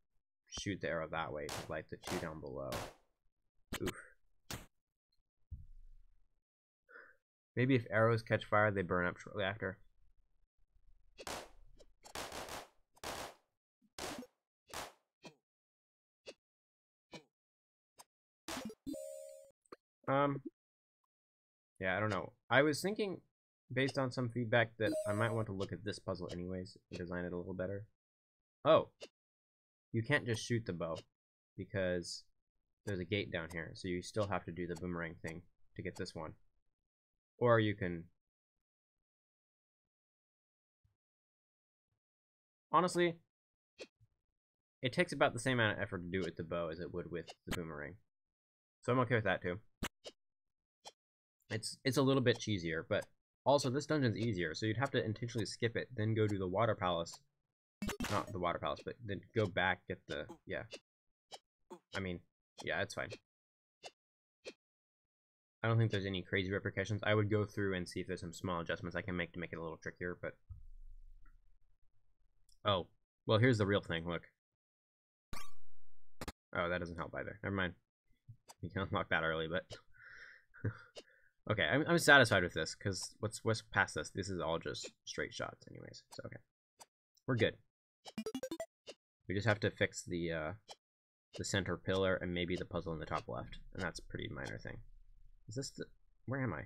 shoot the arrow that way to light the 2 down below. Oof. Maybe if arrows catch fire, they burn up shortly after. Yeah, I don't know. I was thinking, based on some feedback, that I might want to look at this puzzle anyways and design it a little better. Oh, you can't just shoot the bow because there's a gate down here, so you still have to do the boomerang thing to get this one. Or you can... Honestly, it takes about the same amount of effort to do it with the bow as it would with the boomerang. So I'm okay with that too. It's a little bit cheesier, but also this dungeon's easier, so you'd have to intentionally skip it, then go to the water palace. Not the water palace, but then go back, get the, yeah. I mean, yeah, it's fine. I don't think there's any crazy repercussions. I would go through and see if there's some small adjustments I can make to make it a little trickier, but... Oh, well, here's the real thing, look. Oh, that doesn't help either. Never mind. You can unlock that early, but... Okay, I'm satisfied with this, because what's past this? This is all just straight shots anyways, so okay. We're good. We just have to fix the center pillar and maybe the puzzle in the top left, and that's a pretty minor thing. Is this the... Where am I?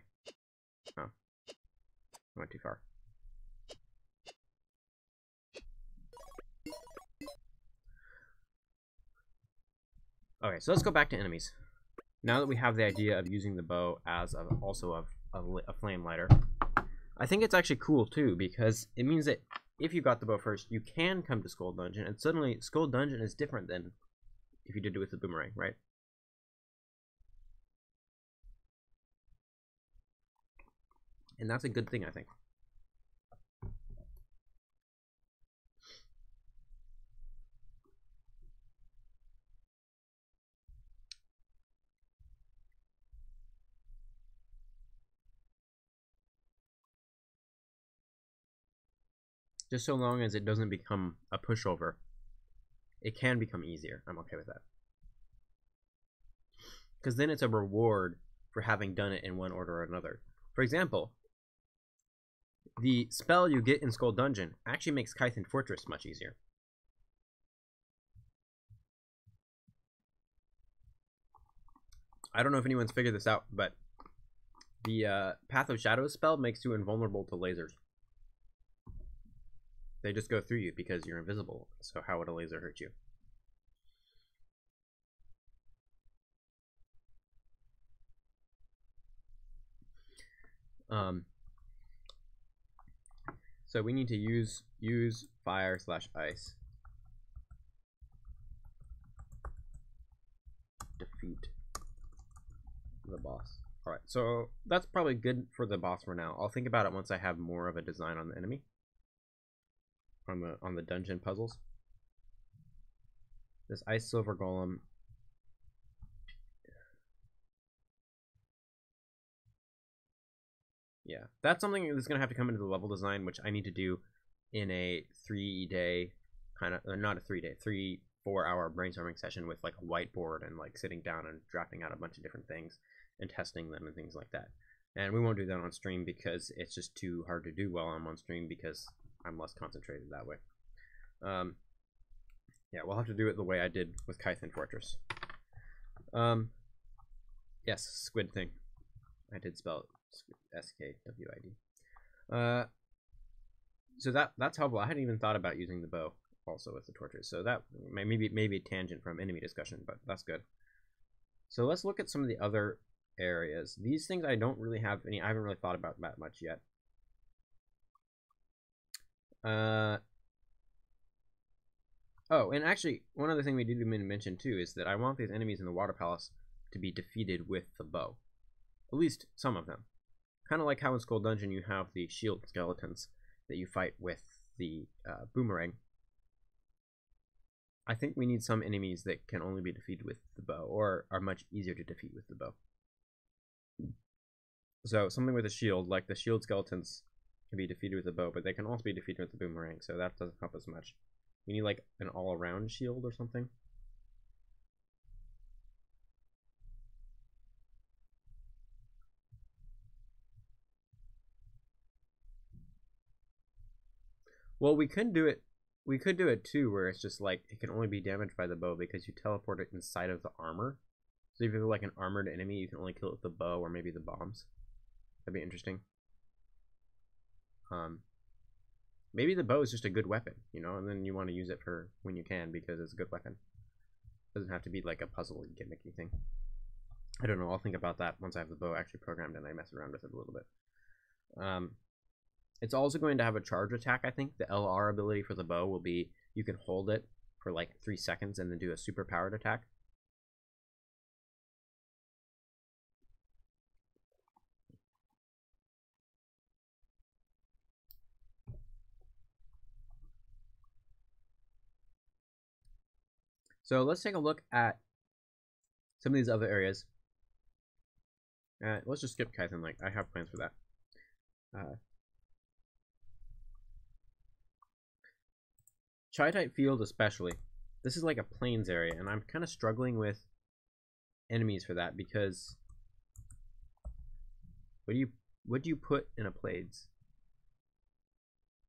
Oh. I went too far. Okay, so let's go back to enemies. Now that we have the idea of using the bow as also a flame lighter, I think it's actually cool too, because it means that if you got the bow first, you can come to Skull Dungeon, and suddenly Skull Dungeon is different than if you did it with the boomerang, right? And that's a good thing, I think. Just so long as it doesn't become a pushover, it can become easier. I'm okay with that. Because then it's a reward for having done it in one order or another. For example, the spell you get in Skull Dungeon actually makes Kythen Fortress much easier. I don't know if anyone's figured this out, but the Path of Shadows spell makes you invulnerable to lasers. They just go through you because you're invisible, so how would a laser hurt you? So we need to use fire/ice. Defeat the boss. Alright, so that's probably good for the boss for now. I'll think about it once I have more of a design on the enemy. On the dungeon puzzles. This ice silver golem. Yeah, that's something that's gonna have to come into the level design, which I need to do in a 3-day kind of, not a 3-day, 3-4 hour brainstorming session with like a whiteboard and like sitting down and drafting out a bunch of different things and testing them and things like that. And we won't do that on stream because it's just too hard to do while I'm on stream because I'm less concentrated that way. Yeah, we'll have to do it the way I did with Kythen Fortress. Yes, squid thing. I did spell it SKWID. So that's helpful. I hadn't even thought about using the bow also with the torches. So that maybe a tangent from enemy discussion, but that's good. So let's look at some of the other areas. These things I don't really have any. I haven't really thought about that much yet. Oh, and actually, one other thing we did mention too is that I want these enemies in the Water Palace to be defeated with the bow. At least some of them. Kind of like how in Skull Dungeon you have the shield skeletons that you fight with the boomerang. I think we need some enemies that can only be defeated with the bow, or are much easier to defeat with the bow. So something with a shield, like the shield skeletons, can be defeated with a bow, but they can also be defeated with the boomerang, so that doesn't help us much. We need like an all-around shield or something. Well, we could do it. We could do it too, where it's just like it can only be damaged by the bow because you teleport it inside of the armor. So if you're like an armored enemy, you can only kill it with the bow or maybe the bombs. That'd be interesting. Maybe the bow is just a good weapon, you know, and then you want to use it for when you can because it's a good weapon. It doesn't have to be like a puzzle gimmicky thing. I don't know. I'll think about that once I have the bow actually programmed and I mess around with it a little bit. It's also going to have a charge attack, I think. The LR ability for the bow will be you can hold it for like 3 seconds and then do a super powered attack. So let's take a look at some of these other areas. Let's just skip Kython Lake. I have plans for that. Chai-type Field especially. This is like a plains area, and I'm kind of struggling with enemies for that because what do you put in a Plaids?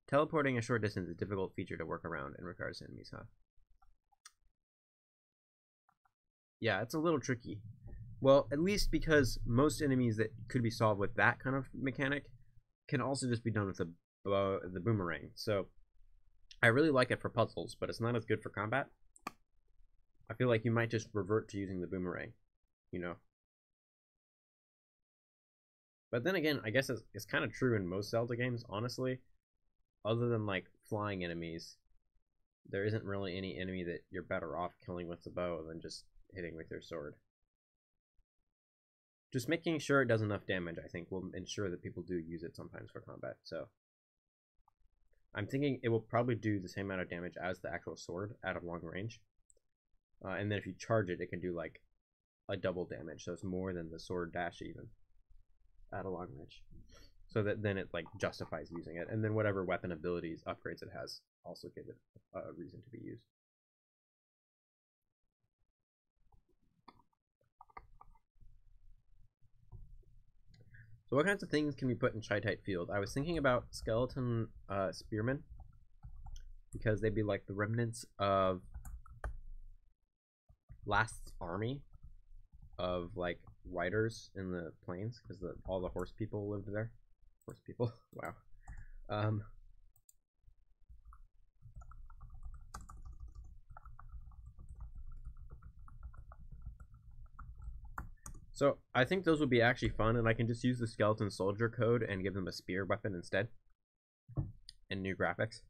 Teleporting a short distance is a difficult feature to work around in regards to enemies, huh? Yeah, it's a little tricky. Well, at least because most enemies that could be solved with that kind of mechanic can also just be done with the boomerang. So I really like it for puzzles, but it's not as good for combat. I feel like you might just revert to using the boomerang, you know. But then again, I guess it's kind of true in most Zelda games, honestly. Other than like flying enemies, there isn't really any enemy that you're better off killing with the bow than just hitting with your sword. Just making sure it does enough damage, I think, will ensure that people do use it sometimes for combat. So I'm thinking it will probably do the same amount of damage as the actual sword at a long range. And then if you charge it, it can do like a double damage. So it's more than the sword dash even at a long range. So that then it like justifies using it. And then whatever weapon abilities, upgrades it has also give it a reason to be used. So what kinds of things can we put in Chai-type Field? I was thinking about skeleton spearmen, because they'd be like the remnants of Last army of like riders in the plains, because all the horse people lived there. Horse people, wow. So I think those would be actually fun, and I can just use the skeleton soldier code and give them a spear weapon instead, and new graphics.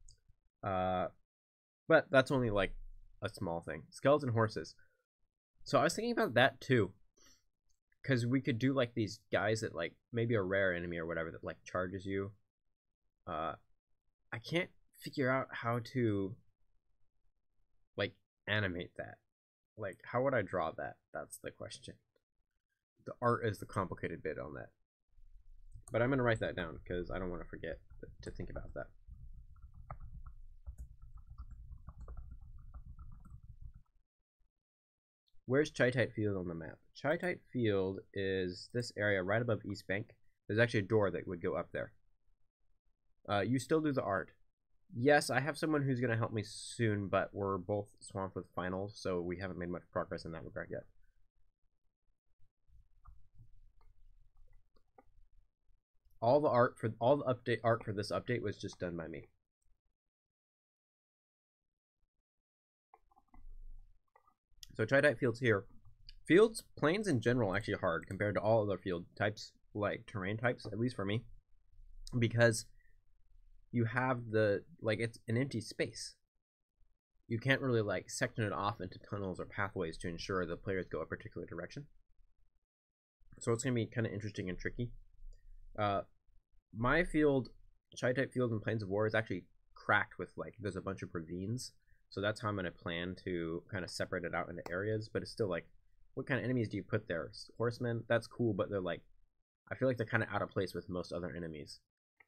But that's only like a small thing. Skeleton horses. So I was thinking about that too, because we could do like these guys that like maybe a rare enemy or whatever that like charges you. I can't figure out how to like animate that. Like, how would I draw that? That's the question. The art is the complicated bit on that. But I'm going to write that down because I don't want to forget to think about that. Where's Chai-type Field on the map? Chai-type Field is this area right above East Bank. There's actually a door that would go up there. You still do the art. Yes, I have someone who's going to help me soon, but we're both swamped with finals, so we haven't made much progress in that regard yet. All the art for this update was just done by me. So Chai-type Fields here. Fields, plains in general, actually hard compared to all other field types, like terrain types, at least for me, because you have it's an empty space. You can't really like section it off into tunnels or pathways to ensure the players go a particular direction. So it's gonna be kind of interesting and tricky. My field, Chai-type Field in Plains of War, is actually cracked with like there's a bunch of ravines. So that's how I'm going to plan to kind of separate it out into areas. But it's still like, what kind of enemies do you put there? Horsemen, that's cool, but they're like, I feel like they're kind of out of place with most other enemies.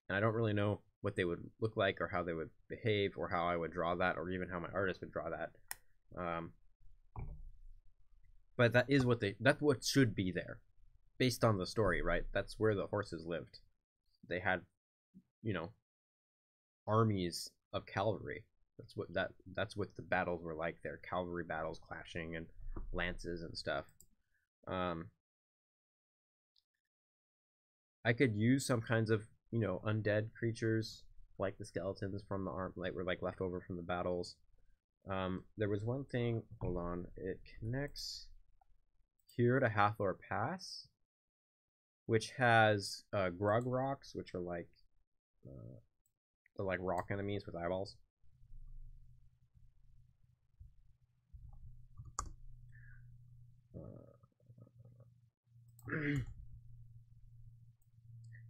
And I don't really know what they would look like or how they would behave or how I would draw that or even how my artist would draw that. But that's what should be there based on the story, right? That's where the horses lived. They had, armies of cavalry. That's what the battles were like there. Cavalry battles clashing and lances and stuff. I could use some kinds of, undead creatures like the skeletons from the arm, like were like left over from the battles. There was one thing, hold on, it connects here to Hathor Pass, which has Grug rocks, which are like the like rock enemies with eyeballs.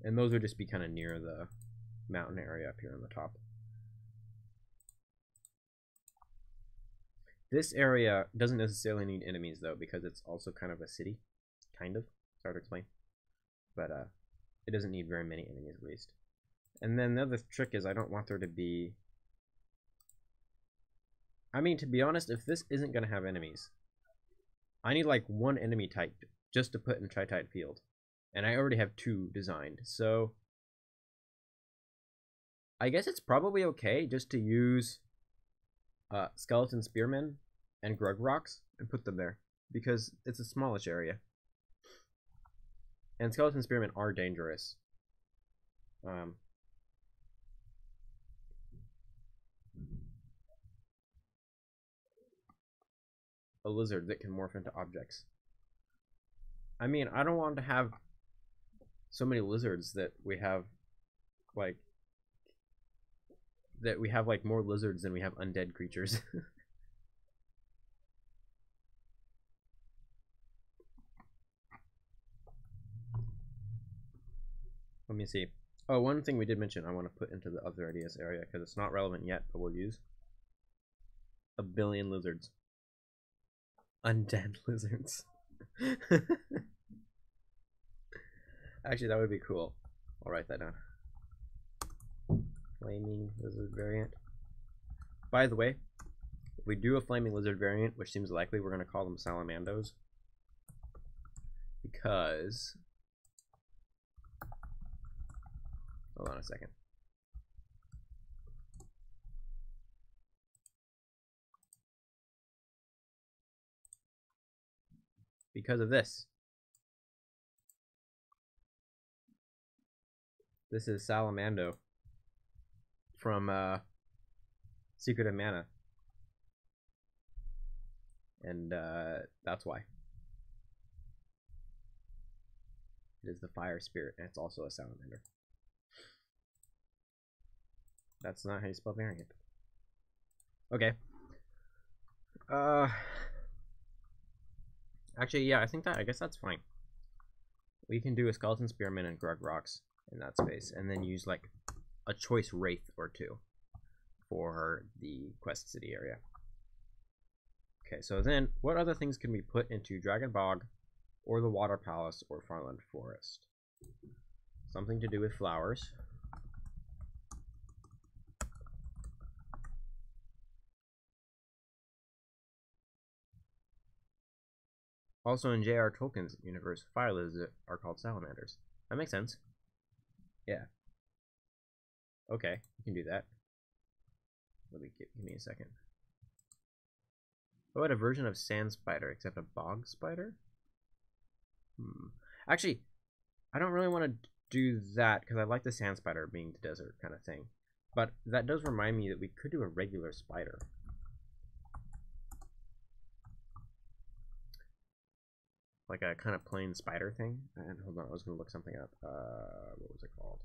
And those would just be kind of near the mountain area up here on the top. This area doesn't necessarily need enemies though, because it's also kind of a city, kind of. It's hard to explain, but it doesn't need very many enemies at least. And then the other trick is I don't want there to be. I mean, to be honest, if this isn't gonna have enemies, I need like one enemy type just to put in Tri-Type Field, and I already have 2 designed, so I guess it's probably okay just to use Skeleton Spearmen and Grug Rocks and put them there, because it's a smallish area. And Skeleton Spearmen are dangerous. A lizard that can morph into objects. I mean, I don't want to have so many lizards that we have like more lizards than we have undead creatures. Let me see. Oh, one thing we did mention I want to put into the other ideas area, because it's not relevant yet, but we'll use 1 billion lizards. Undead lizards. Actually, that would be cool. I'll write that down. Flaming lizard variant. By the way, if we do a flaming lizard variant, which seems likely, we're going to call them salamandos. Because... hold on a second. Because of this. This is Salamando from Secret of Mana. And that's why. It is the fire spirit, and it's also a salamander. That's not how you spell variant. Okay. Actually, yeah, I guess that's fine. We can do a Skeleton Spearman and Grug Rocks in that space, and then use like a choice Wraith or 2 for the Quest City area. Okay, so then what other things can we put into Dragon Bog or the Water Palace or Farland Forest? Something to do with flowers. Also in J.R. Tolkien's universe, fire lizards are called salamanders. That makes sense. Yeah. Okay, you can do that. Let me give me a second. What about a version of sand spider except a bog spider? Actually, I don't really want to do that because I like the sand spider being the desert kind of thing. But that does remind me that we could do a regular spider. Like a kind of plain spider thing. And hold on, I was going to look something up. What was it called?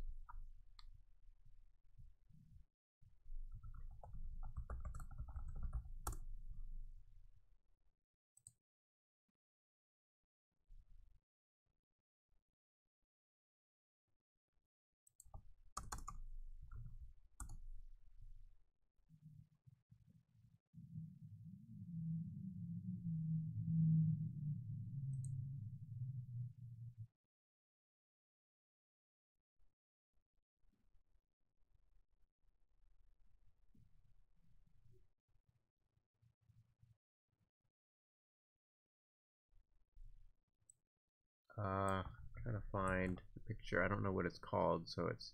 Trying to find the picture. I don't know what it's called, so it's...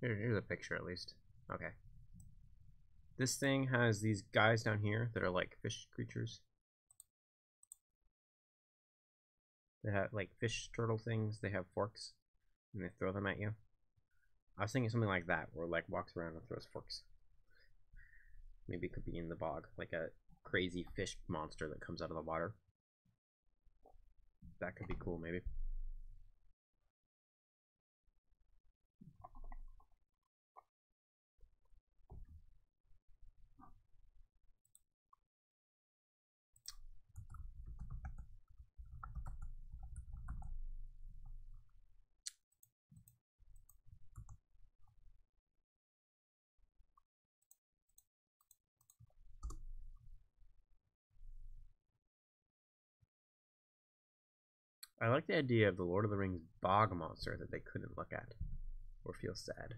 Here's a picture at least. Okay. This thing has these guys down here that are like fish creatures. They have like fish turtle things. They have forks and they throw them at you. I was thinking something like that, where it, like, walks around and throws forks. Maybe it could be in the bog, like a crazy fish monster that comes out of the water. That could be cool, maybe. I like the idea of the Lord of the Rings bog monster that they couldn't look at or feel sad.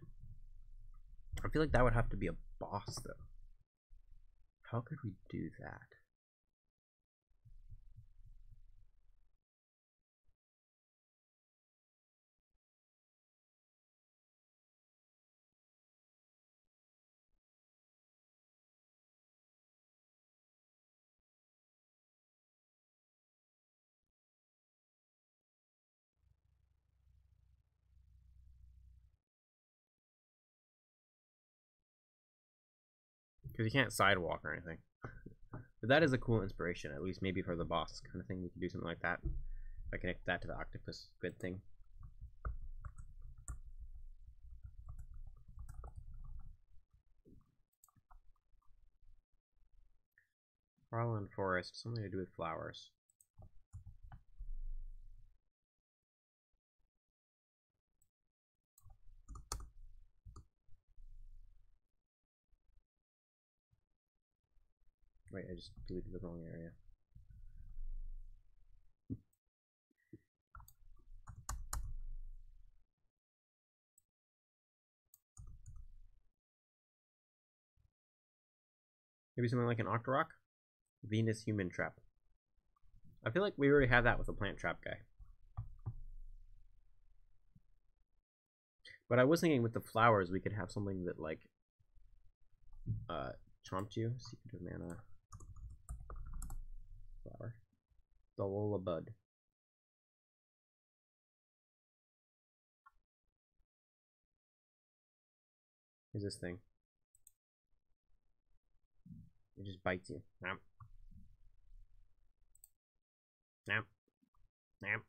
I feel like that would have to be a boss, though. How could we do that? Because you can't sidewalk or anything. But that is a cool inspiration, at least maybe for the boss kind of thing. We could do something like that. If I connect that to the octopus squid thing. Farland Forest, something to do with flowers. Wait, I just deleted the wrong area. Maybe something like an Octorok? Venus Human Trap. I feel like we already have that with the plant trap guy. But I was thinking with the flowers, we could have something that, like, chomped you. Secret of Mana. Flower. Dolola Bud. Here's this thing. It just bites you. Nom. Nom. Nom.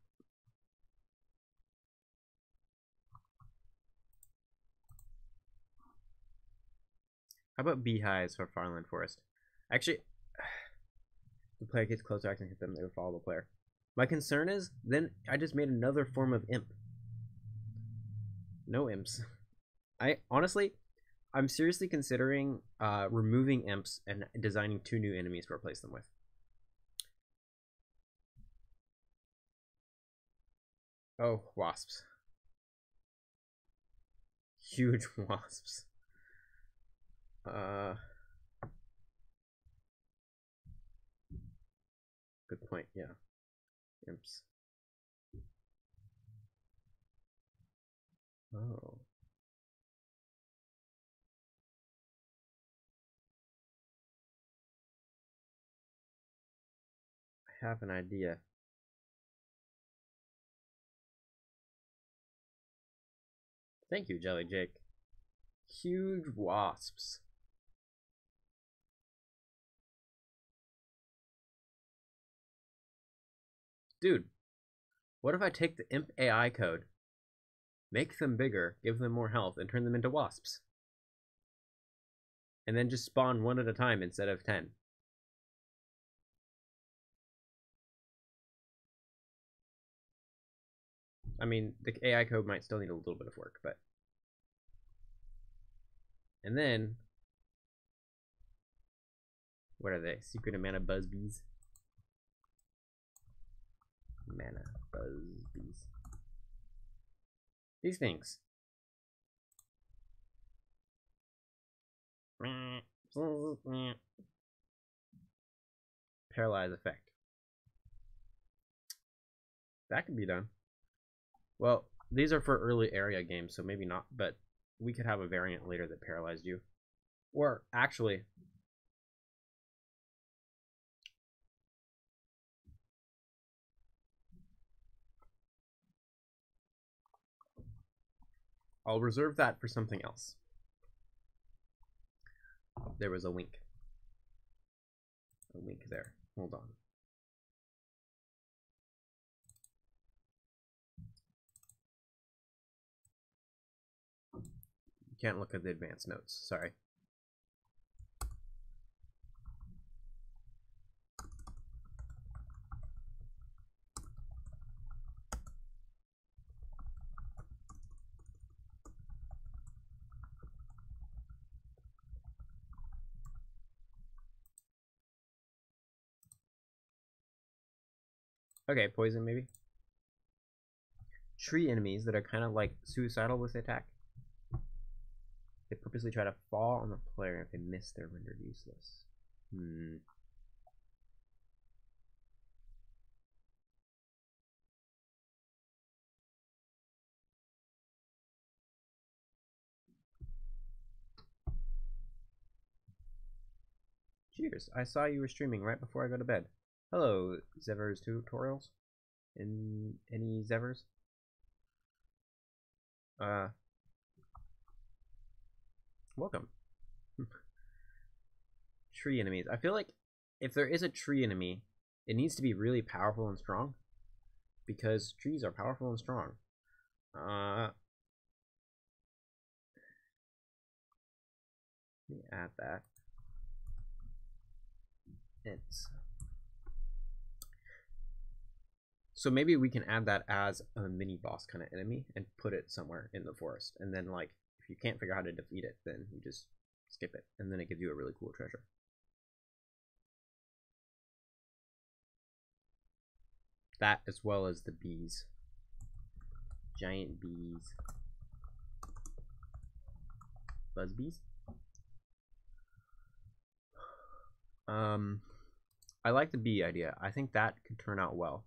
How about beehives for Farland Forest? Actually, the player gets closer, I can hit them, they would follow the player. My concern is, then I just made another form of imp. No imps. I'm seriously considering removing imps and designing 2 new enemies to replace them with. Oh, wasps. Huge wasps. Good point, yeah. Imps. Oh. I have an idea. Thank you, Jelly Jake. Huge wasps. Dude, what if I take the imp AI code, make them bigger, give them more health, and turn them into wasps? And then just spawn 1 at a time instead of 10. I mean, the AI code might still need a little bit of work, but... And then... What are they? Secret of Mana Buzzbees? Mana Buzzbees. These things. Paralyze effect. That could be done. Well, these are for early area games, so maybe not, but we could have a variant later that paralyzed you. Or, actually... I'll reserve that for something else. There was a link. A link there. Hold on. You can't look at the advanced notes. Sorry. Okay, poison maybe. Tree enemies that are kind of like suicidal with attack. They purposely try to fall on the player, and if they miss, they're rendered useless. Cheers. I saw you were streaming right before I go to bed. Hello, Zevers tutorials. Any Zevers? Welcome. Tree enemies. I feel like if there is a tree enemy, it needs to be really powerful and strong, because trees are powerful and strong. Let me add that. So maybe we can add that as a mini boss kind of enemy and put it somewhere in the forest, and then like if you can't figure out how to defeat it, then you just skip it, and then it gives you a really cool treasure. That as well as the bees. Giant bees. Buzz bees? I like the bee idea. I think that could turn out well.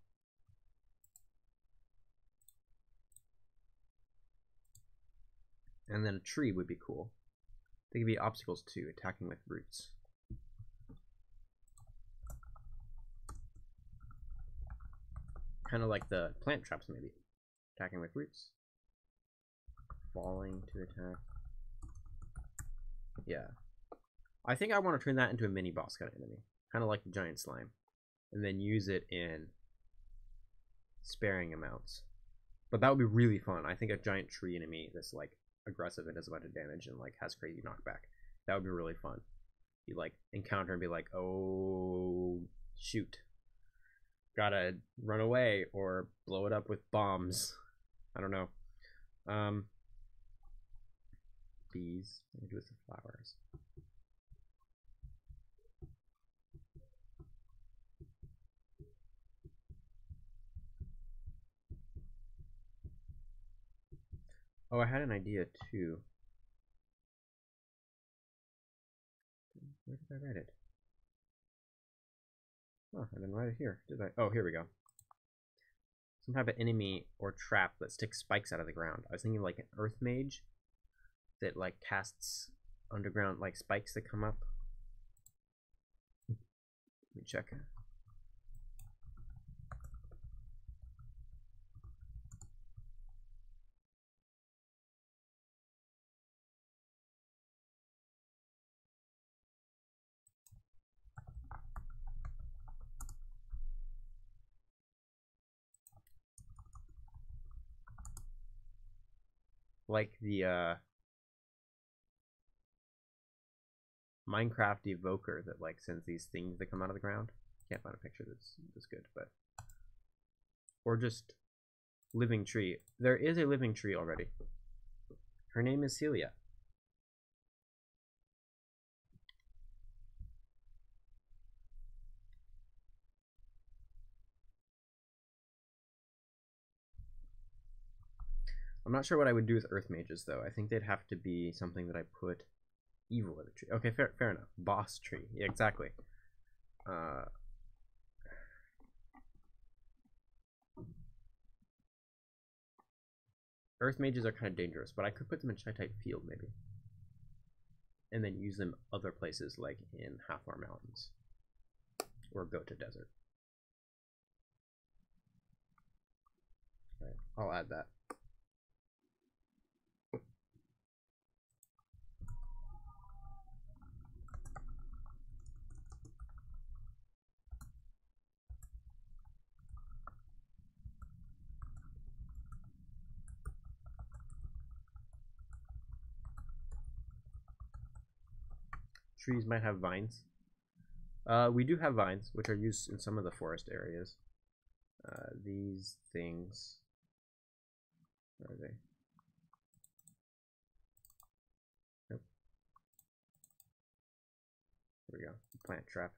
And then a tree would be cool. They could be obstacles too, attacking with roots. Kind of like the plant traps maybe. Attacking with roots. Falling to attack. Yeah. I think I want to turn that into a mini boss kind of enemy. Kind of like the giant slime. And then use it in sparing amounts. But that would be really fun. I think a giant tree enemy that's like aggressive and does a bunch of damage and like has crazy knockback. That would be really fun. You like encounter and be like, oh shoot. Gotta run away or blow it up with bombs. I don't know. Bees. What do I do with the flowers? Oh, I had an idea too. Where did I write it? Oh, I didn't write it here, did I? Oh, here we go. Some type of enemy or trap that sticks spikes out of the ground. I was thinking like an earth mage that like casts underground like spikes that come up. Let me check. Like the Minecraft evoker that like sends these things that come out of the ground. Can't find a picture that's good, but or just living tree. There is a living tree already. Her name is Celia. I'm not sure what I would do with earth mages though. I think they'd have to be something that I put evil in the tree. Okay, fair enough. Boss tree. Yeah, exactly. Earth mages are kind of dangerous, but I could put them in Shy-Type Field maybe. And then use them other places like in Hathor Mountains. Or go to Desert. Right, I'll add that. trees might have vines. We do have vines, which are used in some of the forest areas. These things, where are they? Nope. Here we go. Plant trap.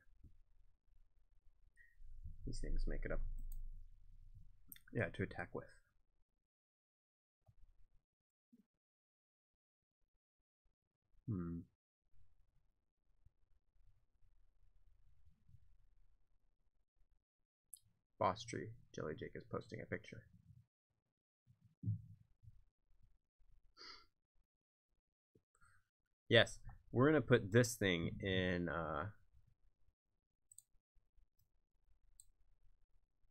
These things make it up. Yeah, to attack with. Boss tree. Jelly Jake is posting a picture. Yes, we're gonna put this thing in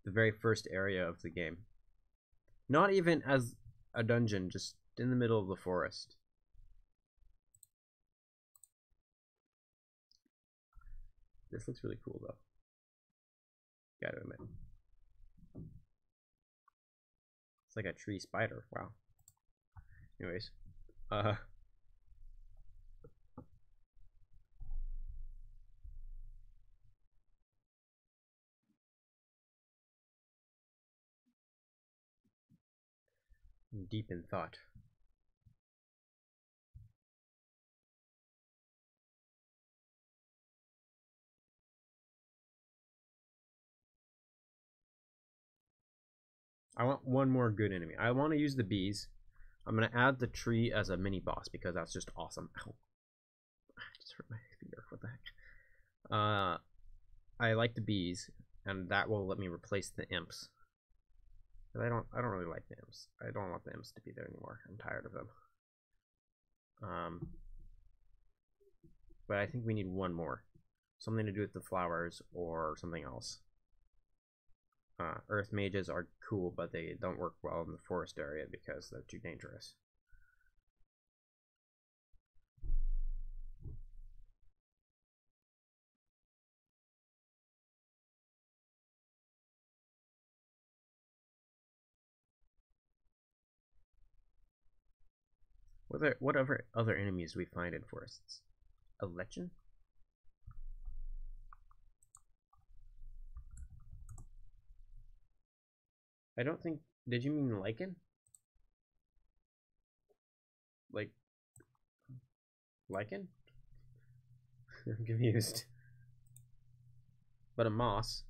the very first area of the game. Not even as a dungeon, just in the middle of the forest. This looks really cool though. Gotta admit. It's like a tree spider. Wow. Anyways. I'm deep in thought. I want one more good enemy. I want to use the bees. I'm going to add the tree as a mini boss because that's just awesome. Ow. I just hurt my finger. What the heck? I like the bees, and that will let me replace the imps. But I don't really like the imps. I don't want the imps to be there anymore. I'm tired of them. But I think we need one more. Something to do with the flowers or something else. Earth mages are cool, but they don't work well in the forest area because they're too dangerous. Whatever other enemies we find in forests? A lichen? I don't think. Did you mean lichen? Like lichen? I'm confused. But a moss.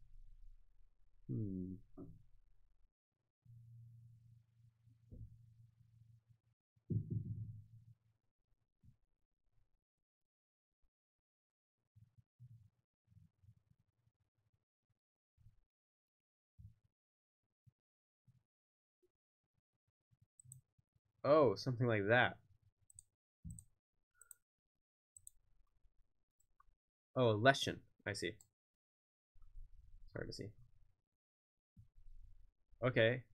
Oh, something like that. Oh, a lichen. I see. It's hard to see. Okay.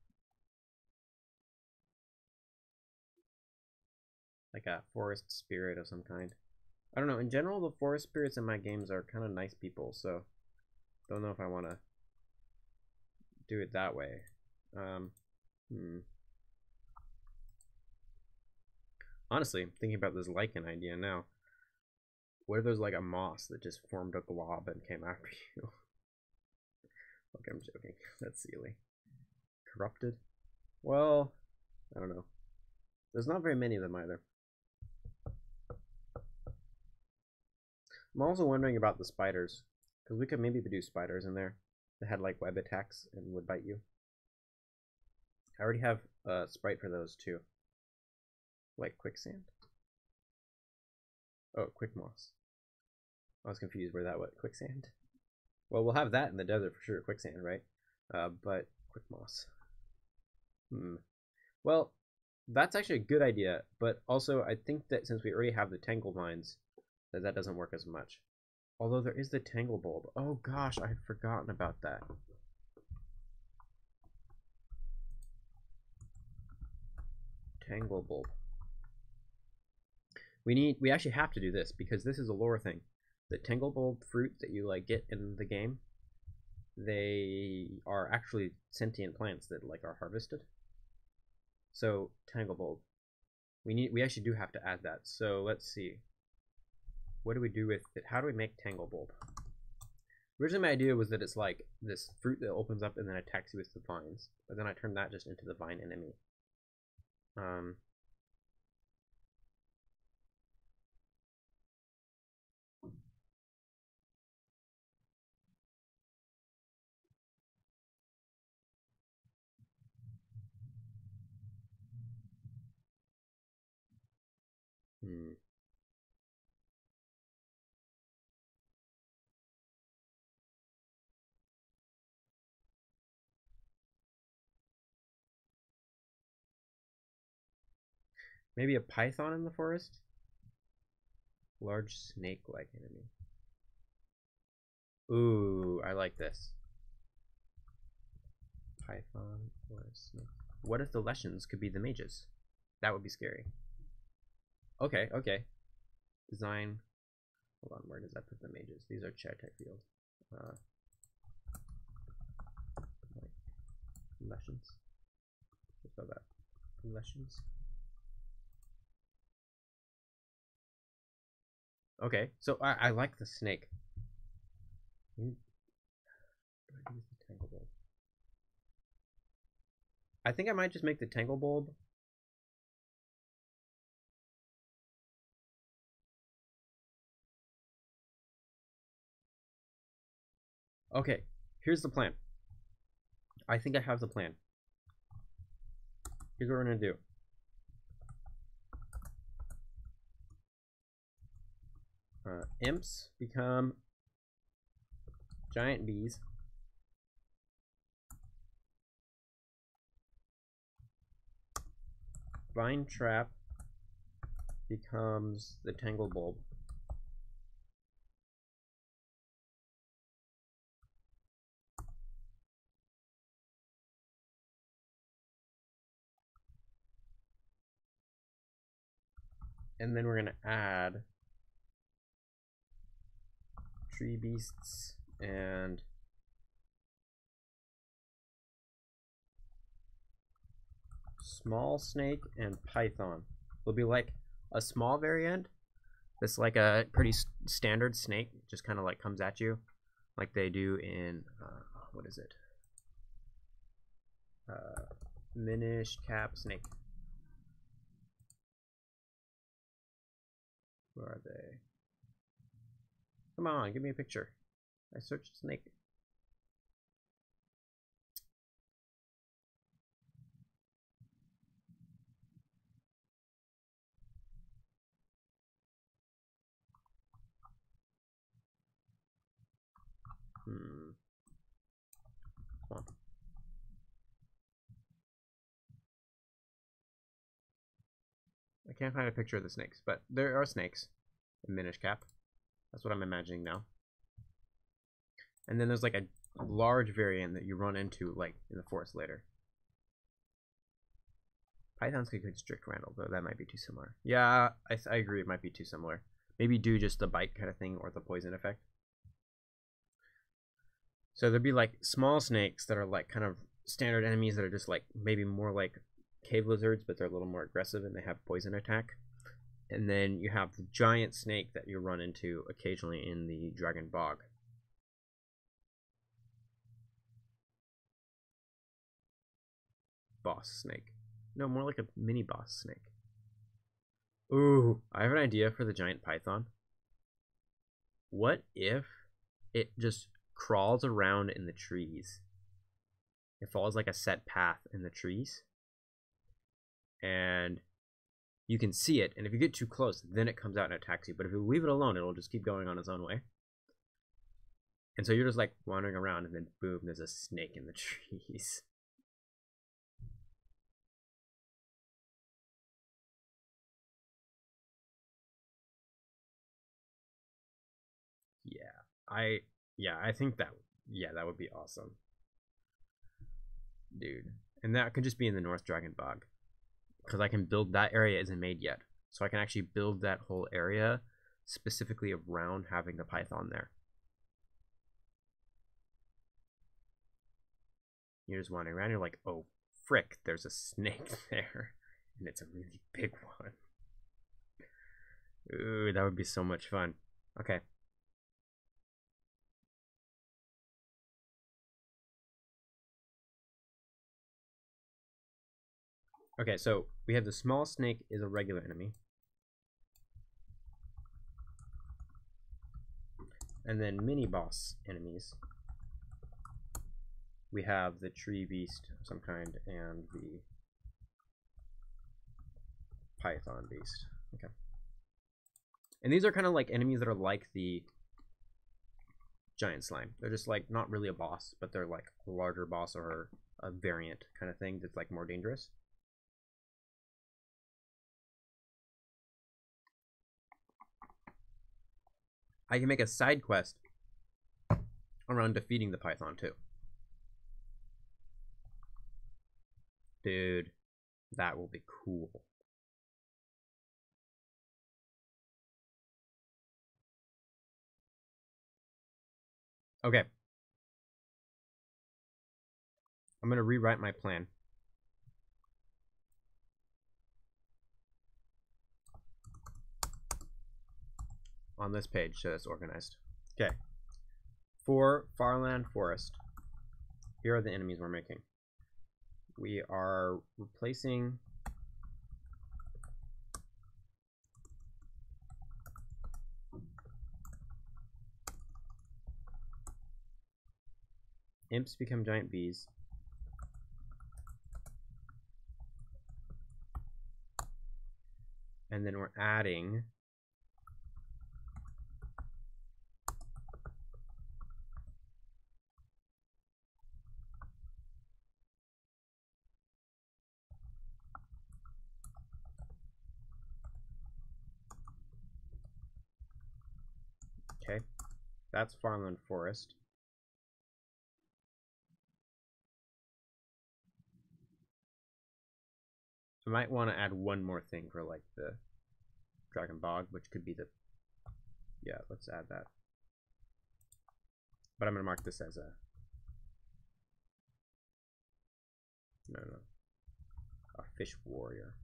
Like a forest spirit of some kind. I don't know. In general, the forest spirits in my games are kind of nice people, so don't know if I want to do it that way. Honestly, thinking about this lichen idea now. What if there's like a moss that just formed a glob and came after you? Okay, I'm joking. That's silly. Corrupted? Well, I don't know. There's not very many of them either. I'm also wondering about the spiders, because we could maybe do spiders in there that had like web attacks and would bite you. I already have a sprite for those too. Like quicksand? Oh, quick moss. I was confused where that was. Quicksand? Well, we'll have that in the desert for sure. Quicksand, right? But quick moss. Well, that's actually a good idea, but also I think that since we already have the tangle vines, that doesn't work as much. Although there is the tangle bulb. Oh gosh, I had forgotten about that. Tangle bulb. We actually have to do this because this is a lore thing. The tangle bulb fruit that you like get in the game, they are actually sentient plants that like are harvested. So tangle bulb. We actually do have to add that. So let's see. what do we do with it? How do we make Tanglebulb? Originally, my idea was that it's like this fruit that opens up and then attacks you with the vines. But then I turned that just into the vine enemy. Maybe a python in the forest? Large snake-like enemy. Ooh, I like this. Python or a snake. What if the Leshens could be the mages? That would be scary. Okay, okay. Design. Hold on, where does that put the mages? These are chair type field. Leshens. Just spell that. Leshens. Okay, so I like the snake. I think I might just make the Tanglebulb. Okay, here's the plan. I think I have the plan. Here's what we're gonna do. Imps become giant bees. Vine Trap becomes the Tanglebulb. And then we're going to add tree beasts and small snake and python. Will be like a small variant that's like a pretty standard snake, just kind of like comes at you like they do in what is it, Minish Cap Snake. Where are they? Come on, give me a picture. I searched snake. Come on. I can't find a picture of the snakes, but there are snakes in Minish Cap. That's what I'm imagining now. And then there's like a large variant that you run into like in the forest later. Pythons could constrict Randall, though that might be too similar. Yeah, I agree, it might be too similar. Maybe do just the bite kind of thing or the poison effect. So there'd be like small snakes that are like kind of standard enemies that are just like maybe more like cave lizards, but they're a little more aggressive and they have poison attack. And then you have the giant snake that you run into occasionally in the Dragon Bog. Boss snake. No, more like a mini boss snake. Ooh, I have an idea for the giant python. What if it just crawls around in the trees? It follows like a set path in the trees. And you can see it, and if you get too close, then it comes out and attacks you. But if you leave it alone, it'll just keep going on its own way. And so you're just like wandering around, and then boom, there's a snake in the trees. I think that would be awesome, dude. And that could just be in the North Dragon Bog, because I can build that area isn't made yet, so I can actually build that whole area specifically around having the python there. You're just wandering around, you're like, oh frick, there's a snake there, and it's a really big one. Ooh, that would be so much fun. Okay. Okay, so we have the small snake is a regular enemy. And then mini boss enemies. We have the tree beast of some kind and the python beast. Okay. And these are kind of like enemies that are like the giant slime. They're just like not really a boss, but they're like a larger boss or a variant kind of thing that's like more dangerous. I can make a side quest around defeating the python too. Dude, that will be cool. Okay. I'm going to rewrite my plan. On this page so it's organized. Okay. For Farland Forest, here are the enemies we're making. We are replacing imps become giant bees. And then we're adding okay, that's Farland Forest. I might want to add one more thing for like the Dragon Bog, which could be the, yeah, let's add that. But I'm going to mark this as a, no, a fish warrior.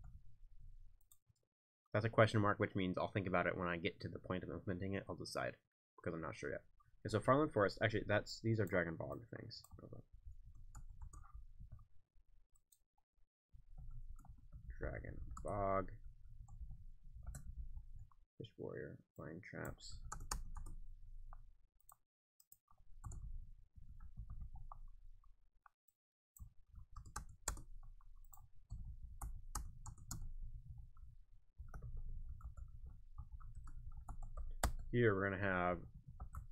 That's a question mark, which means I'll think about it when I get to the point of implementing it. I'll decide, because I'm not sure yet. Okay, so Farland Forest, actually, these are Dragon Bog things. Dragon Bog, Fish Warrior, Vine Traps. Here we're going to have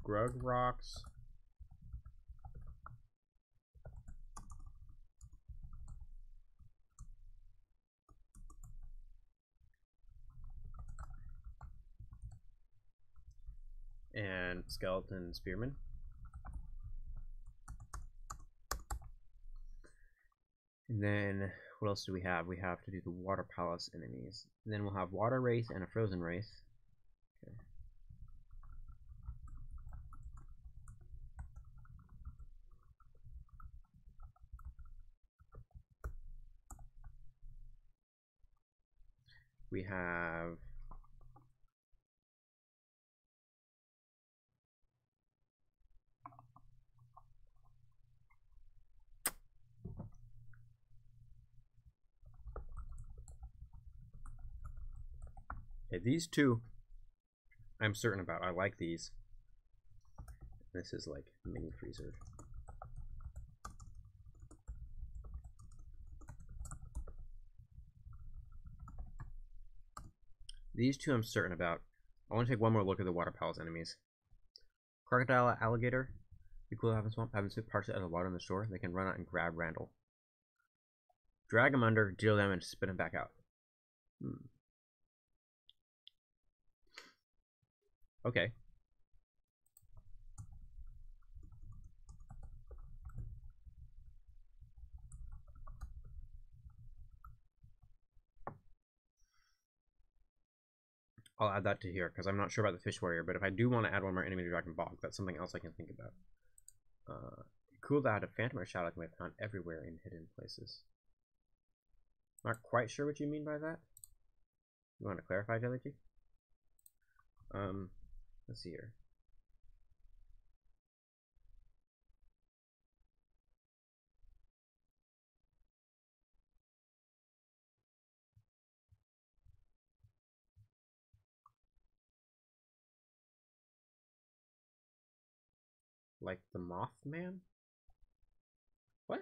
Grug Rocks. And Skeleton Spearman. And then what else do we have? We have to do the Water Palace enemies. And then we'll have Water Wraith and a Frozen Wraith. Okay. We have okay, these two I'm certain about. I like these. This is like mini freezer. These two I'm certain about. I want to take one more look at the Water Palace enemies. Crocodile Alligator. Be cool to have in swamp. Having sit partially out of the water in the shore. They can run out and grab Randall. Drag him under, deal damage, spin him back out. Okay. I'll add that to here because I'm not sure about the Fish Warrior, but if I do want to add one more enemy to Dragon Bog, that's something else I can think about. Cool to add a Phantom or Shadow can be found everywhere in hidden places. Not quite sure what you mean by that. You want to clarify, Jelly G? Let's see here. Like the Mothman? What?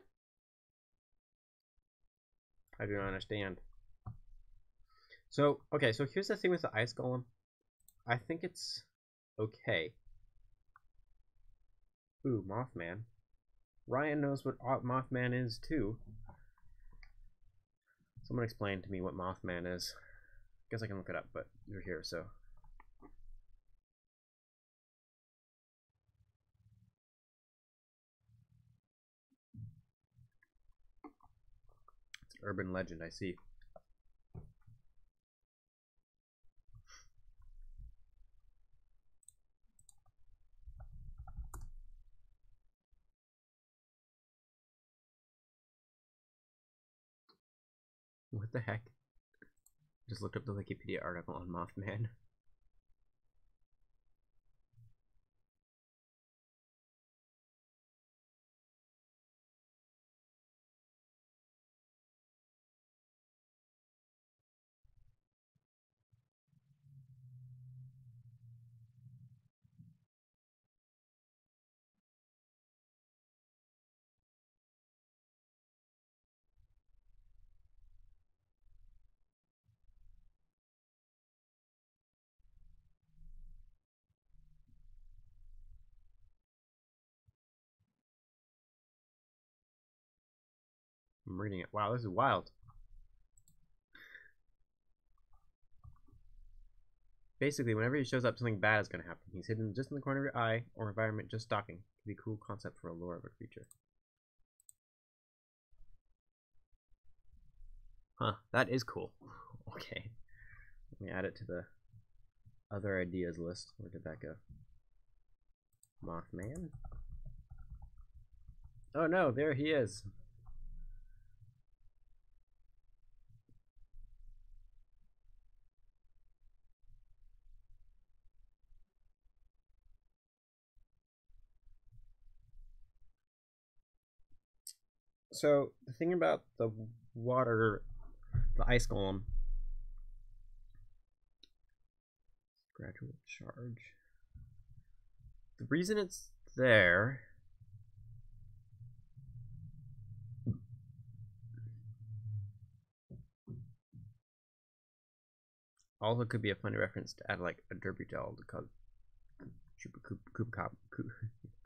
I do not understand. So, okay, so here's the thing with the ice golem. I think it's okay. Ooh, Mothman. Ryan knows what Mothman is, too. Someone explain to me what Mothman is. Guess I can look it up, but you're here, so. It's an urban legend, I see. What the heck? Just looked up the Wikipedia article on Mothman. I'm reading it. Wow, this is wild. Basically, whenever he shows up, something bad is going to happen. He's hidden just in the corner of your eye or environment just stalking. Could be a cool concept for a lore of a creature. Huh, that is cool. Okay. Let me add it to the other ideas list. Where did that go? Mothman? Oh no, there he is. So, the thing about the water, the ice golem, gradual charge. The reason it's there also could be a funny reference to add like a derby doll to call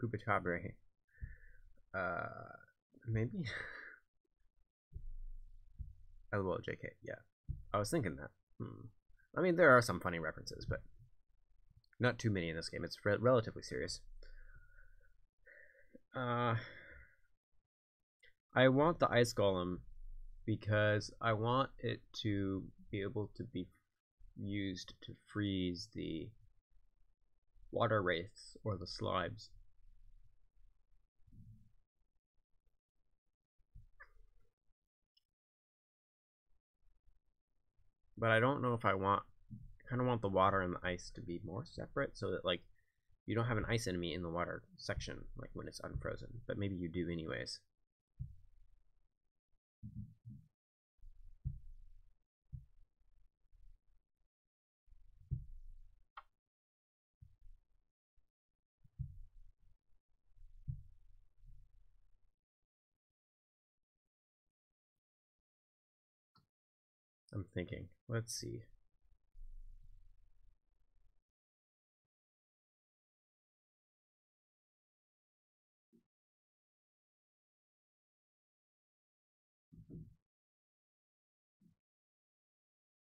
Kubachabre. Maybe? LOL JK, yeah. I was thinking that. I mean, there are some funny references, but not too many in this game. It's relatively serious. I want the ice golem because I want it to be able to be used to freeze the water wraiths or the slibes. But I don't know if I kind of want the water and the ice to be more separate so that like you don't have an ice enemy in the water section like when it's unfrozen, but maybe you do anyways. I'm thinking. Let's see.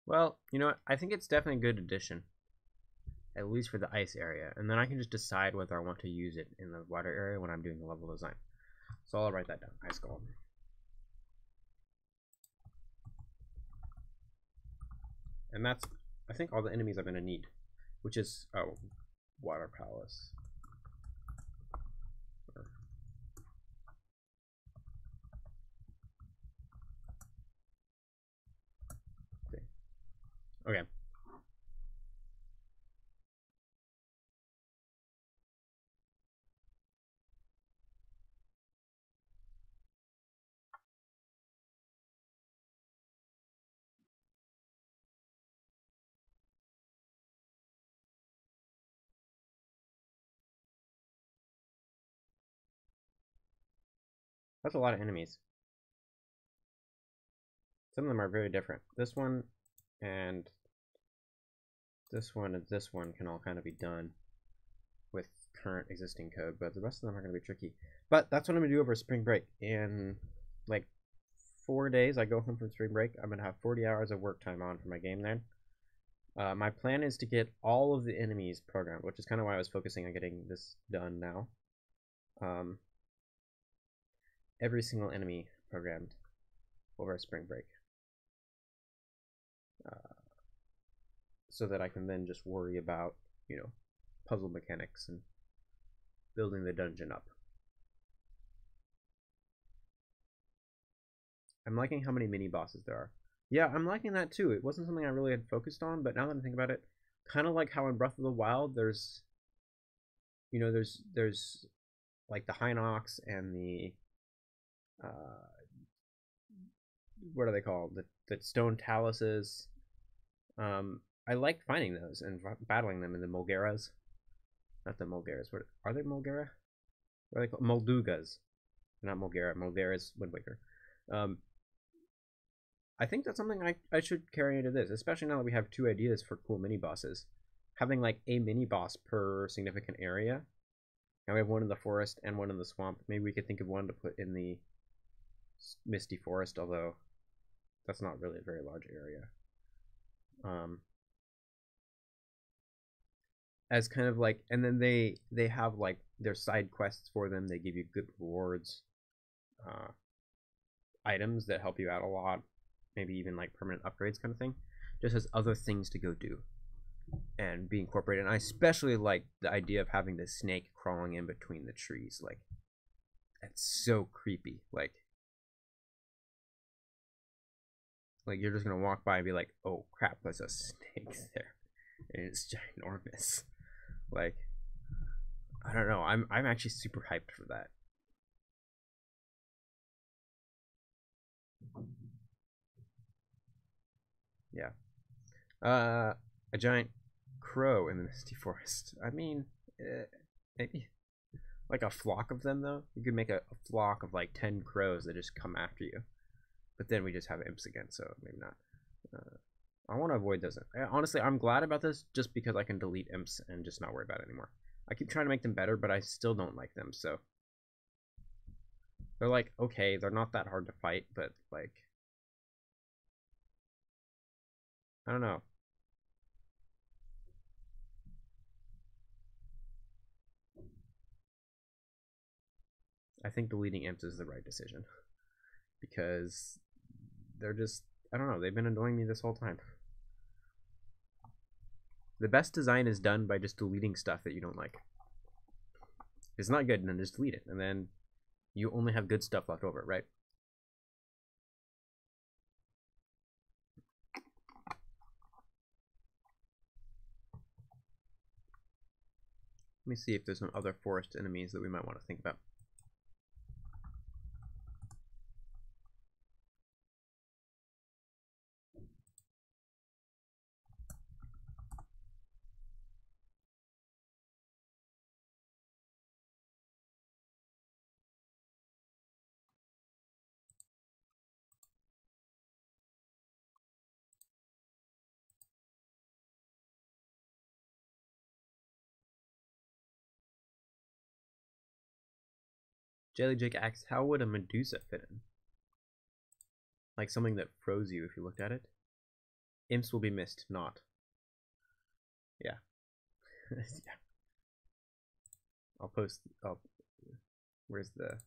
Well, you know what? I think it's definitely a good addition. At least for the ice area. And then I can just decide whether I want to use it in the water area when I'm doing the level design. So I'll write that down. Ice golem. And that's, I think, all the enemies I'm going to need. Which is, oh, Water Palace. Okay. That's a lot of enemies. Some of them are very different. This one and this one and this one can all kind of be done with current existing code, but the rest of them are going to be tricky. But that's what I'm going to do over spring break. In like 4 days, I go home from spring break. I'm going to have 40 hours of work time on for my game then. My plan is to get all of the enemies programmed, which is kind of why I was focusing on getting this done now. Every single enemy programmed over spring break. So that I can then just worry about, you know, puzzle mechanics and building the dungeon up. I'm liking how many mini bosses there are. Yeah, I'm liking that too. It wasn't something I really had focused on, but now that I think about it, kind of like how in Breath of the Wild, there's, you know, there's like the Hinox and the, what are they called? The stone taluses. I like finding those and battling them in the Mulgeras. Not the Mulgeras. What are they? Mulgera? What are they called? Moldugas. Not Mulgera. Mulgera is Wind Waker. I think that's something I should carry into this, especially now that we have 2 ideas for cool mini bosses. Having like a mini boss per significant area. Now we have one in the forest and one in the swamp. Maybe we could think of one to put in the misty forest, although that's not really a very large area. As kind of like, and then they have like their side quests for them. They give you good rewards, items that help you out a lot, maybe even like permanent upgrades kind of thing, just as other things to go do and be incorporated. And I especially like the idea of having the snake crawling in between the trees. Like, that's so creepy. Like you're just gonna walk by and be like, oh crap, there's a snake there and it's ginormous. Like, I don't know, I'm actually super hyped for that. Yeah. A giant crow in the misty forest. I mean, maybe like a flock of them though. You could make a flock of like 10 crows that just come after you. But then we just have imps again, so maybe not. I want to avoid those. Honestly, I'm glad about this just because I can delete imps and just not worry about it anymore. I keep trying to make them better, but I still don't like them, so. They're like, okay, they're not that hard to fight, but like, I don't know. I think deleting imps is the right decision. Because they're just, I don't know, they've been annoying me this whole time. The best design is done by just deleting stuff that you don't like. If it's not good, then just delete it, and then you only have good stuff left over, right? Let me see if there's some other forest enemies that we might want to think about. Jellyjake asks, how would a Medusa fit in? Like something that froze you if you looked at it? Imps will be missed, not. Yeah. Yeah. I'll post, where's the,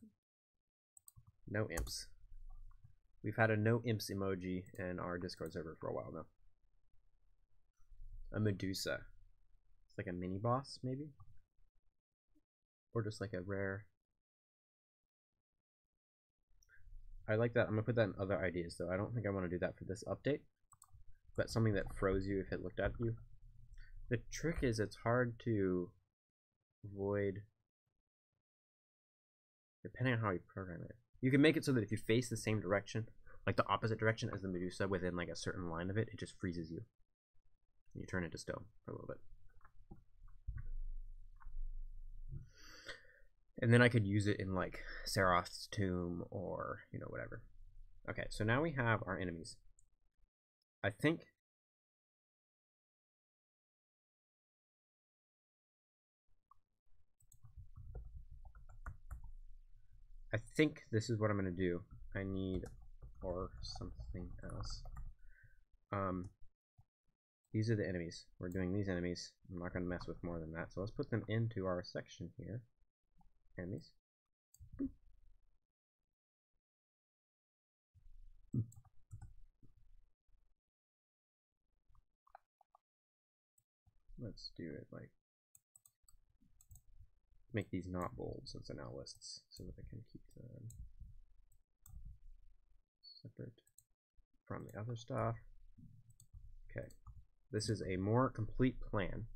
no imps. We've had a no imps emoji in our Discord server for a while now. A Medusa. It's like a mini boss, maybe? Or just like a rare. I like that. I'm gonna put that in other ideas though. I don't think I want to do that for this update. But something that froze you if it looked at you. The trick is it's hard to avoid depending on how you program it. You can make it so that if you face the same direction, like the opposite direction as the Medusa within like a certain line of it, it just freezes you. You turn into stone for a little bit. And then I could use it in like Seroth's tomb or, you know, whatever. Okay, so now we have our enemies. I think this is what I'm going to do. I need, or something else. These are the enemies. We're doing these enemies. I'm not going to mess with more than that. So let's put them into our section here. Enemies. Let's do it like, make these not bold since they're now lists so that I can keep them separate from the other stuff. Okay, this is a more complete plan.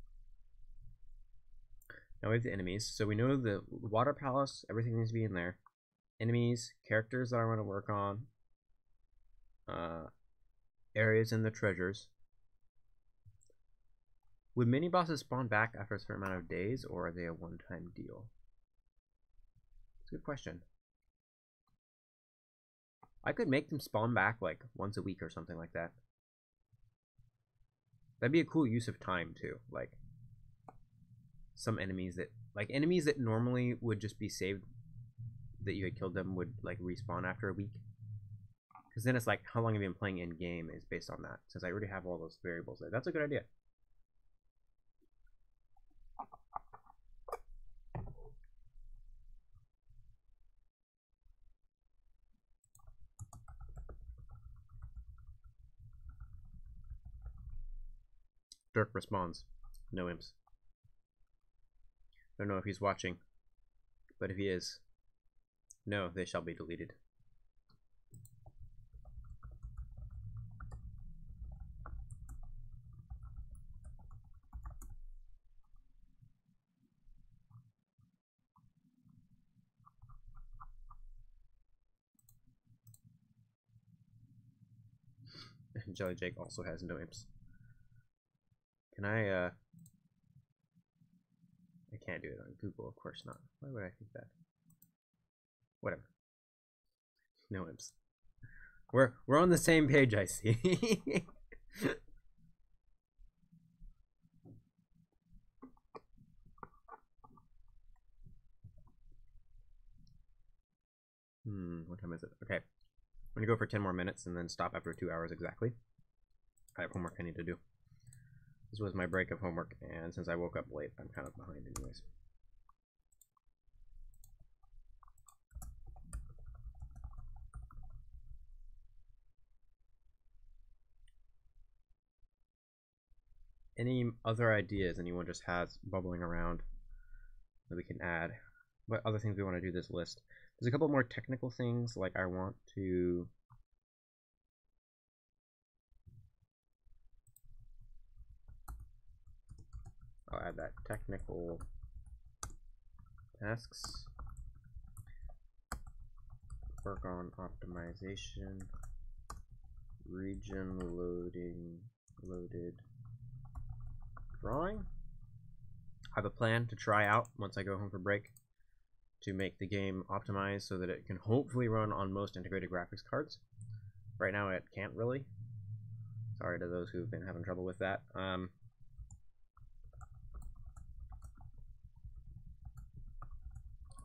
Now we have the enemies, so we know the water palace, everything needs to be in there. Enemies, characters that I want to work on, areas in the treasures. Would mini bosses spawn back after a certain amount of days, or are they a one-time deal? It's a good question. I could make them spawn back like once a week or something like that. That'd be a cool use of time too. Like some enemies that normally would just be saved that you had killed them would like respawn after a week. Because then it's like how long have you been playing in game is based on that. Since I already have all those variables there. That's a good idea. Dirk responds, no imps. Don't know if he's watching, but if he is, no, they shall be deleted. Jelly Jake also has no imps. Can I can't do it on Google, of course not. Why would I think that? Whatever. No imps. We're on the same page, I see. What time is it? Okay. I'm gonna go for 10 more minutes and then stop after 2 hours exactly. I have homework I need to do. This was my break of homework, and since I woke up late, I'm kind of behind anyways. Any other ideas anyone just has bubbling around that we can add? What other things we want to do this list? There's a couple more technical things, like I want to... I'll add that technical tasks. Work on optimization. Region loaded drawing. I have a plan to try out once I go home for break to make the game optimized so that it can hopefully run on most integrated graphics cards. Right now it can't really. Sorry to those who've been having trouble with that.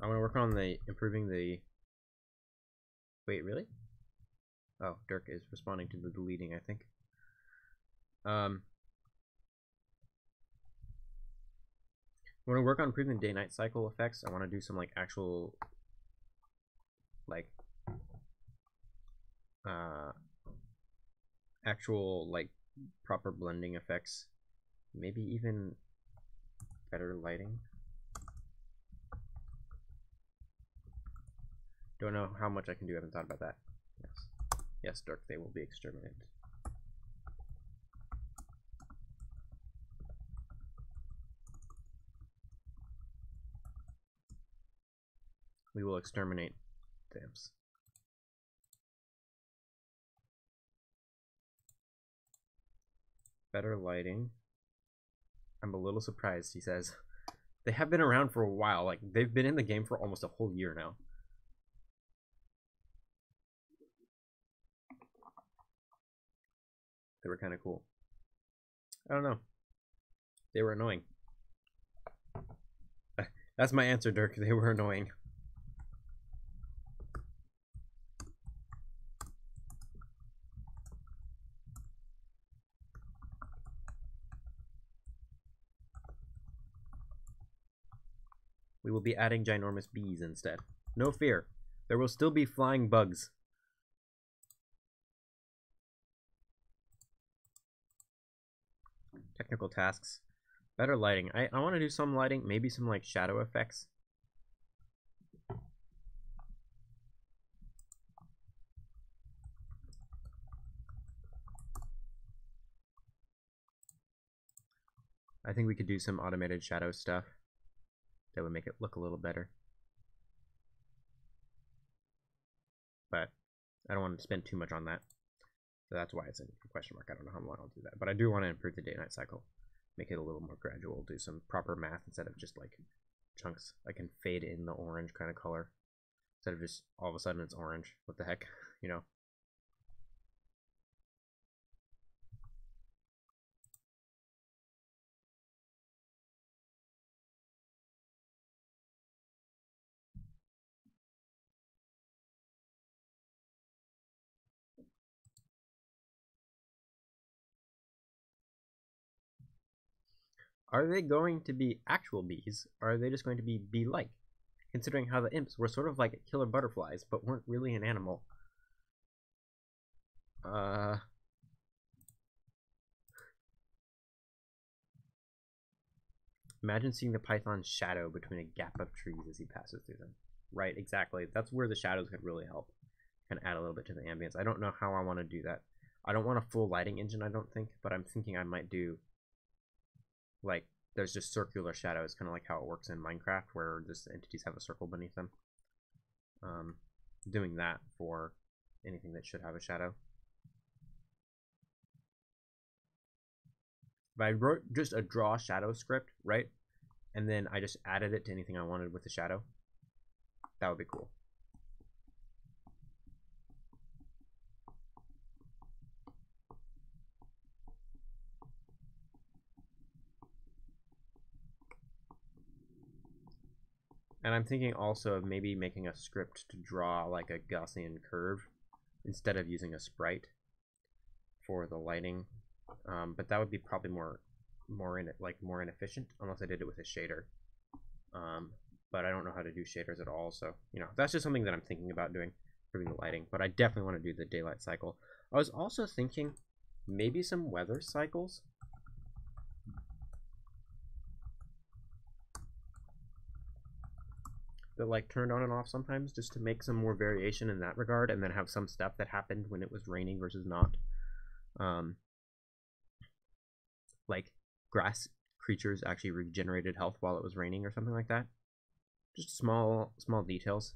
I want to work on improving the... Wait, really? Oh, Dirk is responding to the deleting, I think. I want to work on improving the day-night cycle effects. I want to do some like actual proper blending effects. Maybe even better lighting. Don't know how much I can do. I haven't thought about that. Yes. Yes, Dirk, they will be exterminated. We will exterminate the imps. Better lighting. I'm a little surprised, he says. They have been around for a while. Like, they've been in the game for almost a whole year now. They were kind of cool. I don't know. They were annoying. That's my answer, Dirk. They were annoying. We will be adding ginormous bees instead. No fear. There will still be flying bugs. Technical tasks. Better lighting. I want to do some lighting. Maybe some like shadow effects. I think we could do some automated shadow stuff that would make it look a little better. But I don't want to spend too much on that. So that's why it's a question mark. I don't know how long I'll do that. But I do want to improve the day-night cycle. Make it a little more gradual. Do some proper math instead of just like chunks. I can fade in the orange kind of color. Instead of just all of a sudden it's orange. What the heck? You know? Are they going to be actual bees, or are they just going to be bee-like? Considering how the imps were sort of like killer butterflies, but weren't really an animal. Imagine seeing the python's shadow between a gap of trees as he passes through them. Right, exactly. That's where the shadows could really help. Kind of add a little bit to the ambience. I don't know how I want to do that. I don't want a full lighting engine, I don't think, but I'm thinking I might do like there's just circular shadows, kind of like how it works in Minecraft, where just entities have a circle beneath them. Doing that for anything that should have a shadow. If I wrote just a draw shadow script, right, and then I just added it to anything I wanted with the shadow, that would be cool. And I'm thinking also of maybe making a script to draw like a Gaussian curve instead of using a sprite for the lighting. But that would be probably more inefficient unless I did it with a shader. But I don't know how to do shaders at all, so you know, that's just something that I'm thinking about doing, improving the lighting. But I definitely want to do the daylight cycle. I was also thinking maybe some weather cycles. That like turned on and off sometimes, just to make some more variation in that regard, and then have some stuff that happened when it was raining versus not. Like grass creatures actually regenerated health while it was raining or something like that. Just small details.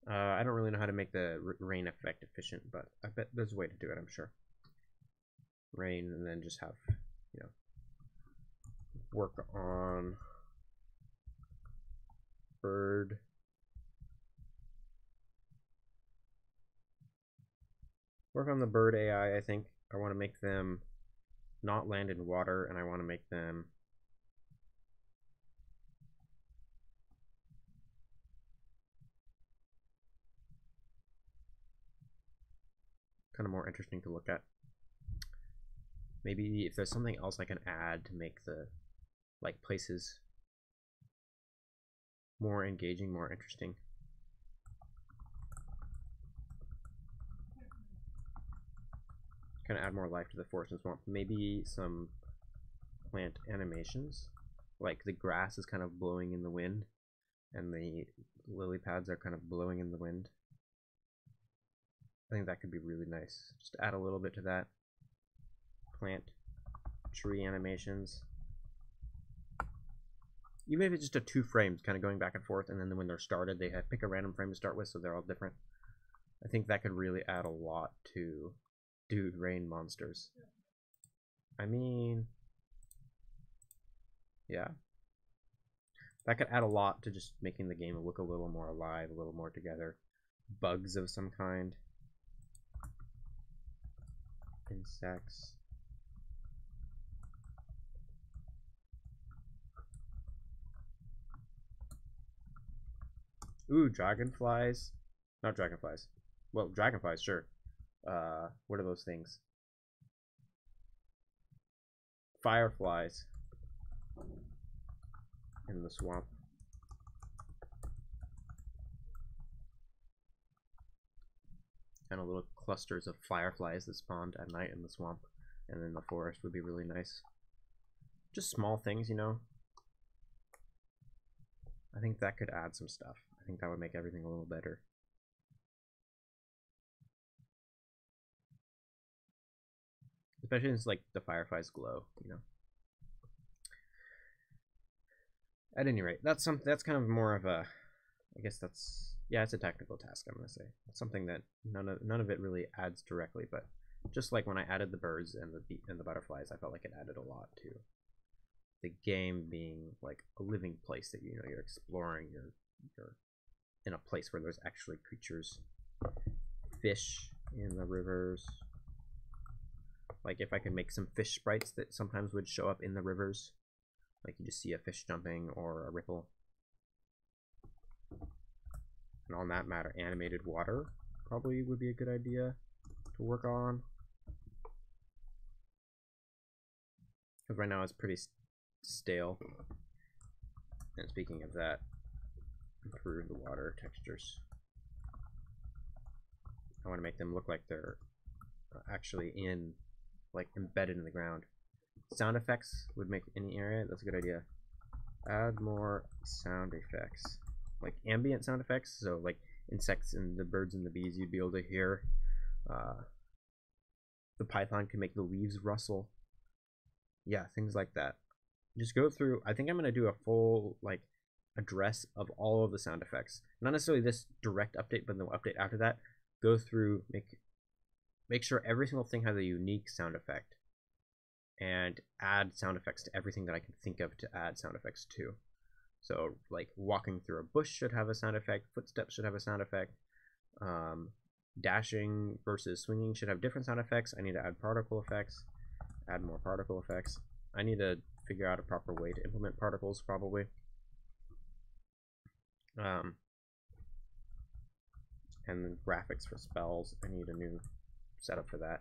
I don't really know how to make the rain effect efficient, but I bet there's a way to do it, I'm sure. Rain, and then just have, you know, work on bird. Work on the bird AI, I think. I want to make them not land in water, and I want to make them kind of more interesting to look at. Maybe if there's something else I can add to make the like places more engaging, more interesting. Kind of add more life to the forest and swamp. Maybe some plant animations, like the grass is kind of blowing in the wind, and the lily pads are kind of blowing in the wind. I think that could be really nice. Just add a little bit to that. Plant, tree animations. Even if it's just a 2 frames, kind of going back and forth, and then when they're started, they pick a random frame to start with, so they're all different. I think that could really add a lot to Dude Rain monsters. I mean, yeah. That could add a lot to just making the game look a little more alive, a little more together. Bugs of some kind. Insects. Ooh, dragonflies. Not dragonflies. Well, dragonflies, sure. What are those things? Fireflies. In the swamp. Kind of little clusters of fireflies that spawned at night in the swamp. And then the forest would be really nice. Just small things, you know. I think that could add some stuff. I think that would make everything a little better. Especially since like the fireflies glow, you know. At any rate, that's kind of more of a, I guess that's, yeah, it's a technical task, I'm gonna say. It's something that none of it really adds directly, but just like when I added the birds and the butterflies, I felt like it added a lot to the game being like a living place that, you know, you're exploring, you're in a place where there's actually creatures. Fish in the rivers. Like if I could make some fish sprites that sometimes would show up in the rivers. Like you just see a fish jumping or a ripple. And on that matter, animated water probably would be a good idea to work on. Because right now it's pretty stale. And speaking of that, improve the water textures. I want to make them look like they're actually like embedded in the ground. Sound effects would make any area. That's a good idea. Add more sound effects, like ambient sound effects. So like insects and the birds and the bees, you'd be able to hear. The python can make the leaves rustle. Yeah, things like that. Just go through. I think I'm gonna do a full like address of all of the sound effects. Not necessarily this direct update, but the update after that. Go through, make sure every single thing has a unique sound effect, and add sound effects to everything that I can think of to add sound effects to. So like walking through a bush should have a sound effect, footsteps should have a sound effect, dashing versus swinging should have different sound effects. I need to add particle effects, add more particle effects. I need to figure out a proper way to implement particles probably. And then graphics for spells, I need a new setup for that.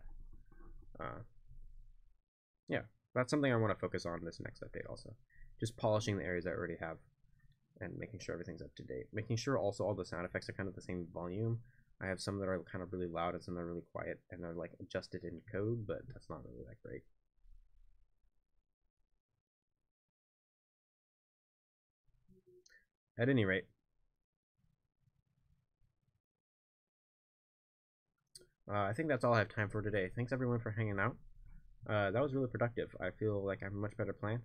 Yeah, that's something I want to focus on this next update also. Just polishing the areas I already have and making sure everything's up to date. Making sure also all the sound effects are kind of the same volume. I have some that are kind of really loud and some that are really quiet and they're like adjusted in code, but that's not really that great. At any rate, I think that's all I have time for today. Thanks everyone for hanging out. That was really productive. I feel like I have a much better plan.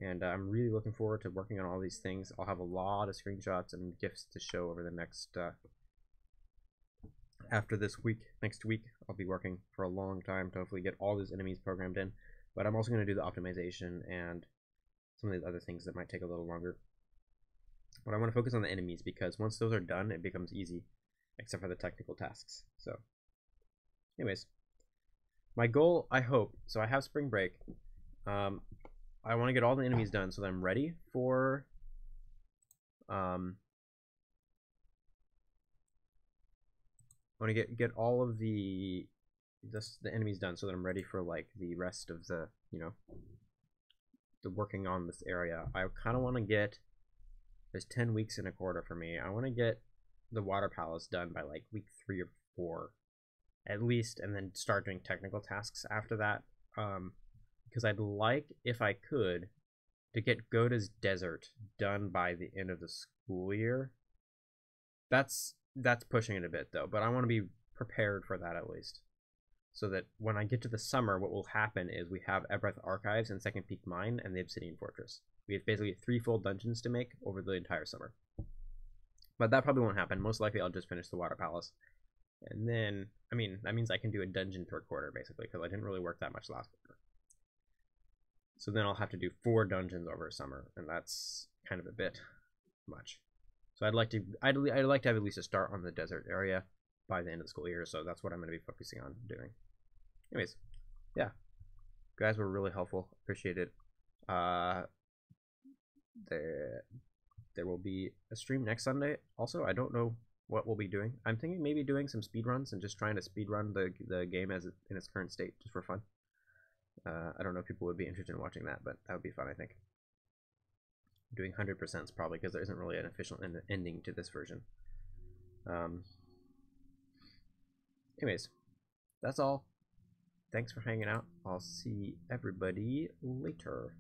And I'm really looking forward to working on all these things. I'll have a lot of screenshots and GIFs to show over the next, after this week. Next week, I'll be working for a long time to hopefully get all these enemies programmed in. But I'm also going to do the optimization and some of these other things that might take a little longer. But I want to focus on the enemies because once those are done, it becomes easy, except for the technical tasks. So, anyways, my goal, I hope, so I have spring break. I want to get all the enemies done so that I'm ready for I want to get all of the enemies done so that I'm ready for like the rest of the, you know, the working on this area. I kind of want to get, there's 10 weeks in a quarter for me. I want to get the water palace done by like week 3 or 4 at least, and then start doing technical tasks after that. Because I'd like, if I could, to get Goda's Desert done by the end of the school year. That's pushing it a bit though, but I want to be prepared for that at least. So that when I get to the summer, what will happen is we have Ebreth Archives and Second Peak Mine and the Obsidian Fortress. We have basically 3 full dungeons to make over the entire summer. But that probably won't happen. Most likely I'll just finish the Water Palace And then, I mean, that means I can do a dungeon per quarter, basically, because I didn't really work that much last quarter. So then I'll have to do 4 dungeons over summer, and that's kind of a bit much. So I'd like to have at least a start on the desert area by the end of the school year, so that's what I'm going to be focusing on doing. Anyways, yeah. You guys were really helpful. Appreciate it. There will be a stream next Sunday. Also, I don't know what we'll be doing. I'm thinking maybe doing some speed runs and just trying to speed run the game as in its current state, just for fun. I don't know if people would be interested in watching that, but that would be fun, I think. Doing 100% probably because there isn't really an official ending to this version. Anyways, that's all. Thanks for hanging out. I'll see everybody later.